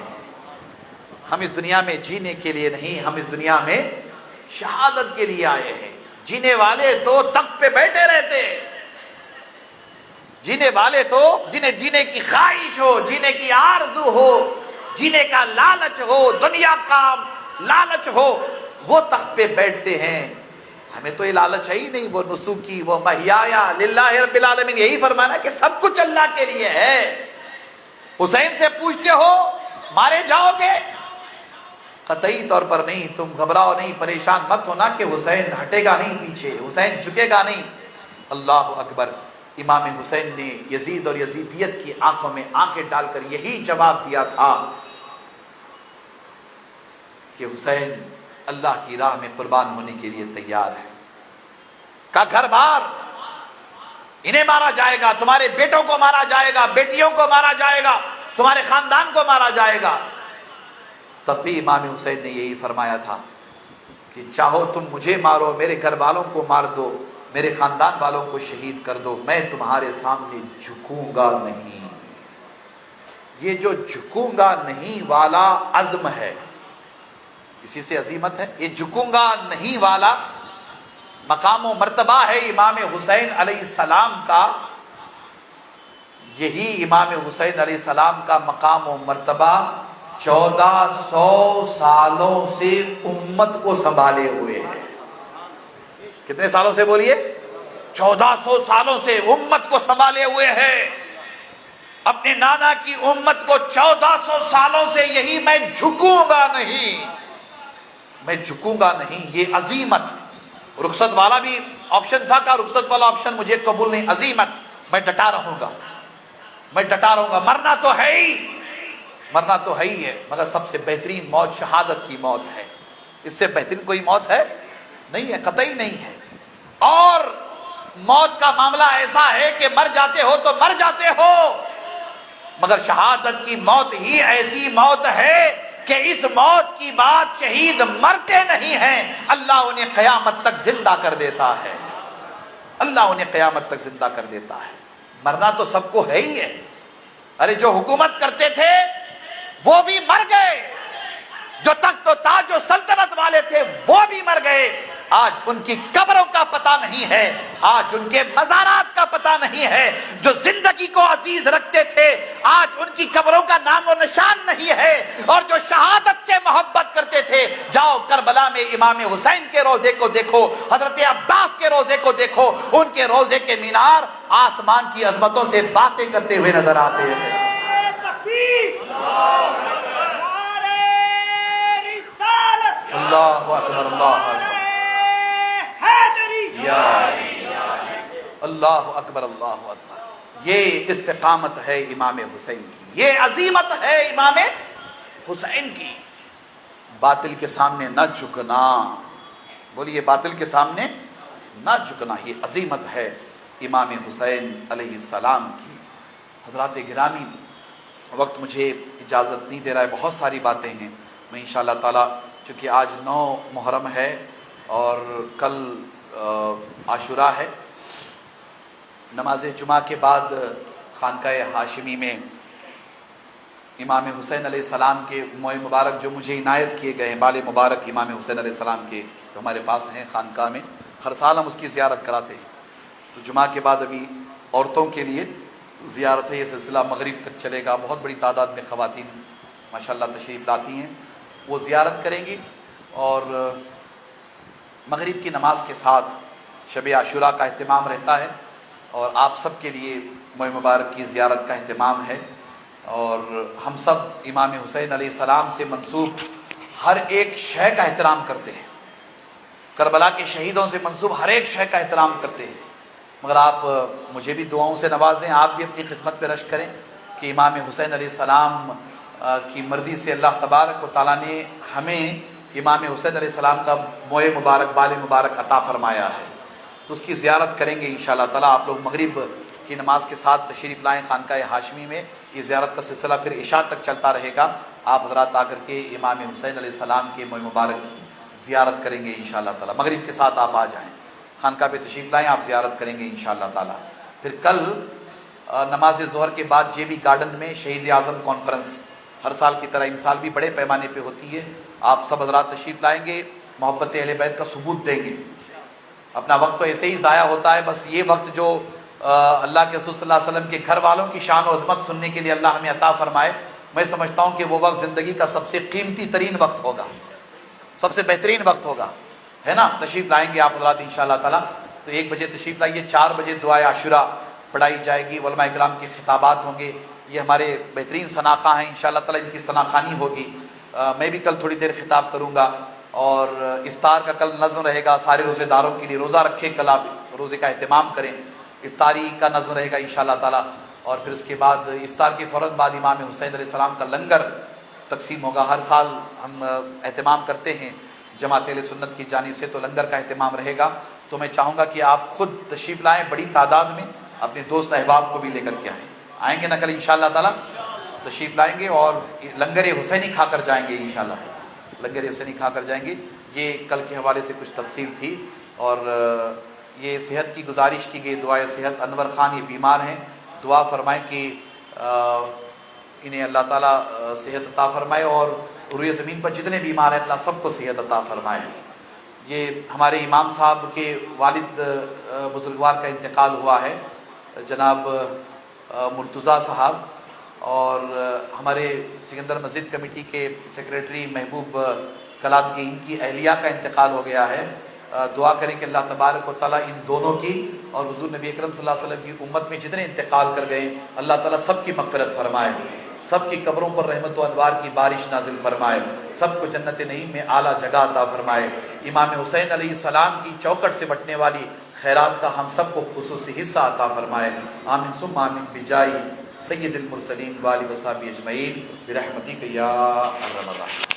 [SPEAKER 1] ہم اس دنیا میں جینے کے لیے نہیں، ہم اس دنیا میں شہادت کے لیے آئے ہیں۔ جینے والے تو تخت پہ بیٹھے رہتے، جینے والے تو جنہیں جینے کی خواہش ہو، جینے کی آرزو ہو، جینے کا لالچ ہو، دنیا کا لالچ ہو، وہ تخت پہ بیٹھتے ہیں۔ ہمیں تو یہ لالچ ہے ہی نہیں۔ وہ نسکی وہ محیایا للہ رب العالمین، یہی فرمانا کہ سب کچھ اللہ کے لیے ہے۔ حسین سے پوچھتے ہو مارے جاؤ گے؟ قطعی طور پر نہیں۔ تم گھبراؤ نہیں، پریشان مت ہونا کہ حسین ہٹے گا نہیں پیچھے، حسین جھکے گا نہیں۔ اللہ اکبر۔ امام حسین نے یزید اور یزیدیت کی آنکھوں میں آنکھیں ڈال کر یہی جواب دیا تھا کہ حسین اللہ کی راہ میں قربان ہونے کے لیے تیار ہے۔ کا گھر بار انہیں مارا جائے گا، تمہارے بیٹوں کو مارا جائے گا، بیٹیوں کو مارا جائے گا، تمہارے خاندان کو مارا جائے گا۔ تب بھی امام حسین نے یہی فرمایا تھا کہ چاہو تم مجھے مارو، میرے گھر والوں کو مار دو، میرے خاندان والوں کو شہید کر دو، میں تمہارے سامنے جھکوں گا نہیں۔ یہ جو جھکوں گا نہیں والا عزم ہے، اسی سے عزیمت ہے۔ یہ جھکوں گا نہیں والا مقام و مرتبہ ہے امام حسین علیہ السلام کا۔ یہی امام حسین علیہ السلام کا مقام و مرتبہ 1400 سالوں سے امت کو سنبھالے ہوئے ہیں۔ کتنے سالوں سے بولیے؟ 1400 سالوں سے امت کو سنبھالے ہوئے ہیں۔ اپنے نانا کی امت کو 1400 سالوں سے یہی میں جھکوں گا نہیں، میں جھکوں گا نہیں، یہ عظیمت۔ رخصت والا بھی آپشن تھا، کہ رخصت والا آپشن مجھے قبول نہیں، عظیمت، میں ڈٹا رہوں گا، میں ڈٹا رہوں گا۔ مرنا تو ہے ہی، مرنا تو ہے ہی ہے، مگر سب سے بہترین موت شہادت کی موت ہے۔ اس سے بہترین کوئی موت ہے نہیں ہے، قطعی نہیں ہے۔ اور موت کا معاملہ ایسا ہے کہ مر جاتے ہو تو مر جاتے ہو، مگر شہادت کی موت ہی ایسی موت ہے کہ اس موت کی بات شہید مرتے نہیں ہیں، اللہ انہیں قیامت تک زندہ کر دیتا ہے، اللہ انہیں قیامت تک زندہ کر دیتا ہے۔ مرنا تو سب کو ہے ہی ہے۔ ارے جو حکومت کرتے تھے وہ بھی مر گئے، جو تخت و تاج و سلطنت والے تھے وہ بھی مر گئے۔ آج ان کی قبروں کا پتہ نہیں ہے، آج ان کے مزارات کا پتہ نہیں ہے۔ جو زندگی کو عزیز رکھتے تھے آج ان کی قبروں کا نام و نشان نہیں ہے، اور جو شہادت سے محبت کرتے تھے، جاؤ کربلا میں امام حسین کے روضے کو دیکھو، حضرت عباس کے روضے کو دیکھو، ان کے روضے کے مینار آسمان کی عظمتوں سے باتیں کرتے ہوئے نظر آتے ہیں۔ اللہ اکبر، اللہ اکبر، اللہ اکبر، اللہ اکبر۔ یہ استقامت ہے امام حسین کی، یہ عظیمت ہے امام حسین کی۔ باطل کے سامنے نہ جھکنا، بولیے باطل کے سامنے نہ جھکنا، یہ عظیمت ہے امام حسین علیہ السلام کی۔ حضرات گرامی، وقت مجھے اجازت نہیں دے رہا ہے، بہت ساری باتیں ہیں۔ میں انشاءاللہ تعالی، چونکہ آج 9 محرم ہے اور کل عاشوراء ہے، نماز جمعہ کے بعد خانقاہ ہاشمی میں امام حسین علیہ السلام کے موئے مبارک جو مجھے عنایت کیے گئے ہیں، بال مبارک امام حسین علیہ السلام کے جو ہمارے پاس ہیں خانقاہ میں، ہر سال ہم اس کی زیارت کراتے ہیں۔ تو جمعہ کے بعد ابھی عورتوں کے لیے زیارت ہے، یہ سلسلہ مغرب تک چلے گا۔ بہت بڑی تعداد میں خواتین ماشاءاللہ تشریف لاتی ہیں، وہ زیارت کریں گی، اور مغرب کی نماز کے ساتھ شب عاشوراء کا اہتمام رہتا ہے، اور آپ سب کے لیے موئے مبارک کی زیارت کا اہتمام ہے۔ اور ہم سب امام حسین علیہ السلام سے منسوب ہر ایک شے کا احترام کرتے ہیں، کربلا کے شہیدوں سے منسوب ہر ایک شے کا احترام کرتے ہیں، مگر آپ مجھے بھی دعاؤں سے نوازیں، آپ بھی اپنی قسمت پہ رشک کریں کہ امام حسین علیہ السلام کی مرضی سے اللہ تبارک و تعالیٰ نے ہمیں امام حسین علیہ السلام کا موئے مبارک بال مبارک عطا فرمایا ہے، تو اس کی زیارت کریں گے انشاءاللہ تعالیٰ۔ آپ لوگ مغرب کی نماز کے ساتھ تشریف لائیں خانقاہ ہاشمی میں، یہ زیارت کا سلسلہ پھر عشاء تک چلتا رہے گا۔ آپ حضرات آ کر کے امام حسین علیہ السلام کے موئے مبارک کی زیارت کریں گے انشاءاللہ تعالیٰ۔ مغرب کے ساتھ آپ آ جائیں، خانقاہ پہ تشریف لائیں، آپ زیارت کریں گے انشاءاللہ تعالیٰ۔ پھر کل نماز ظہر کے بعد جے بی گارڈن میں شہید اعظم کانفرنس ہر سال کی طرح اس سال بھی بڑے پیمانے پہ ہوتی ہے۔ آپ سب حضرات تشریف لائیں گے، محبت اہل بیت کا ثبوت دیں گے۔ اپنا وقت تو ایسے ہی ضائع ہوتا ہے، بس یہ وقت جو اللہ کے رسول صلی اللہ علیہ وسلم کے گھر والوں کی شان و عظمت سننے کے لیے اللہ ہمیں عطا فرمائے، میں سمجھتا ہوں کہ وہ وقت زندگی کا سب سے قیمتی ترین وقت ہوگا، سب سے بہترین وقت ہوگا، ہے نا؟ تشریف لائیں گے آپ حضرات انشاءاللہ تعالیٰ۔ تو 1 بجے تشریف لائیے، 4 بجے دعائے عاشورہ پڑھائی جائے گی، علماء کرام کے خطابات ہوں گے۔ یہ ہمارے بہترین ثناخواں ہیں، انشاءاللہ تعالیٰ ان کی ثناخوانی ہوگی۔ میں بھی کل تھوڑی دیر خطاب کروں گا، اور افطار کا کل نظم رہے گا سارے روزے داروں کے لیے، روزہ رکھیں، کل آپ روزے کا اہتمام کریں، افطاری کا نظم رہے گا انشاءاللہ تعالیٰ۔ اور پھر اس کے بعد افطار کے فوراً بعد امام حسین علیہ السلام کا لنگر تقسیم ہوگا۔ ہر سال ہم اہتمام کرتے ہیں جماعت اہل سنت کی جانب سے، تو لنگر کا اہتمام رہے گا۔ تو میں چاہوں گا کہ آپ خود تشریف لائیں، بڑی تعداد میں، اپنے دوست احباب کو بھی لے کر کے آئیں گے نا کل انشاءاللہ تعالیٰ؟ تشریف لائیں گے اور لنگر حسینی کھا کر جائیں گے انشاءاللہ، لنگر حسینی کھا کر جائیں گے۔ یہ کل کے حوالے سے کچھ تفصیل تھی، اور یہ صحت کی گزارش کی گئی، دعائے صحت۔ انور خان یہ بیمار ہیں، دعا فرمائیں کہ انہیں اللہ تعالیٰ صحت عطا فرمائے، اور روئے زمین پر جتنے بیمار ہیں اللہ سب کو صحت عطا فرمائے۔ یہ ہمارے امام صاحب کے والد بزرگوار کا انتقال ہوا ہے، جناب مرتضیٰ صاحب، اور ہمارے سکندر مسجد کمیٹی کے سیکریٹری محبوب کلادگی، ان کی اہلیہ کا انتقال ہو گیا ہے۔ دعا کریں کہ اللہ تبارک و تعالیٰ ان دونوں کی اور حضور نبی اکرم صلی اللہ علیہ وسلم کی امت میں جتنے انتقال کر گئے، اللہ تعالیٰ سب کی مغفرت فرمائے، سب کی قبروں پر رحمت و انوار کی بارش نازل فرمائے، سب کو جنت نعیم میں اعلیٰ جگہ عطا فرمائے۔ امام حسین علیہ السلام کی چوکٹ سے بٹنے والی خیرات کا ہم سب کو خصوصی حصہ عطا فرمائے۔ آمین ثم آمین بجاہ سید المرسلین وآلہ وصحبہ اجمعین برحمتک یا ارحم الراحمین۔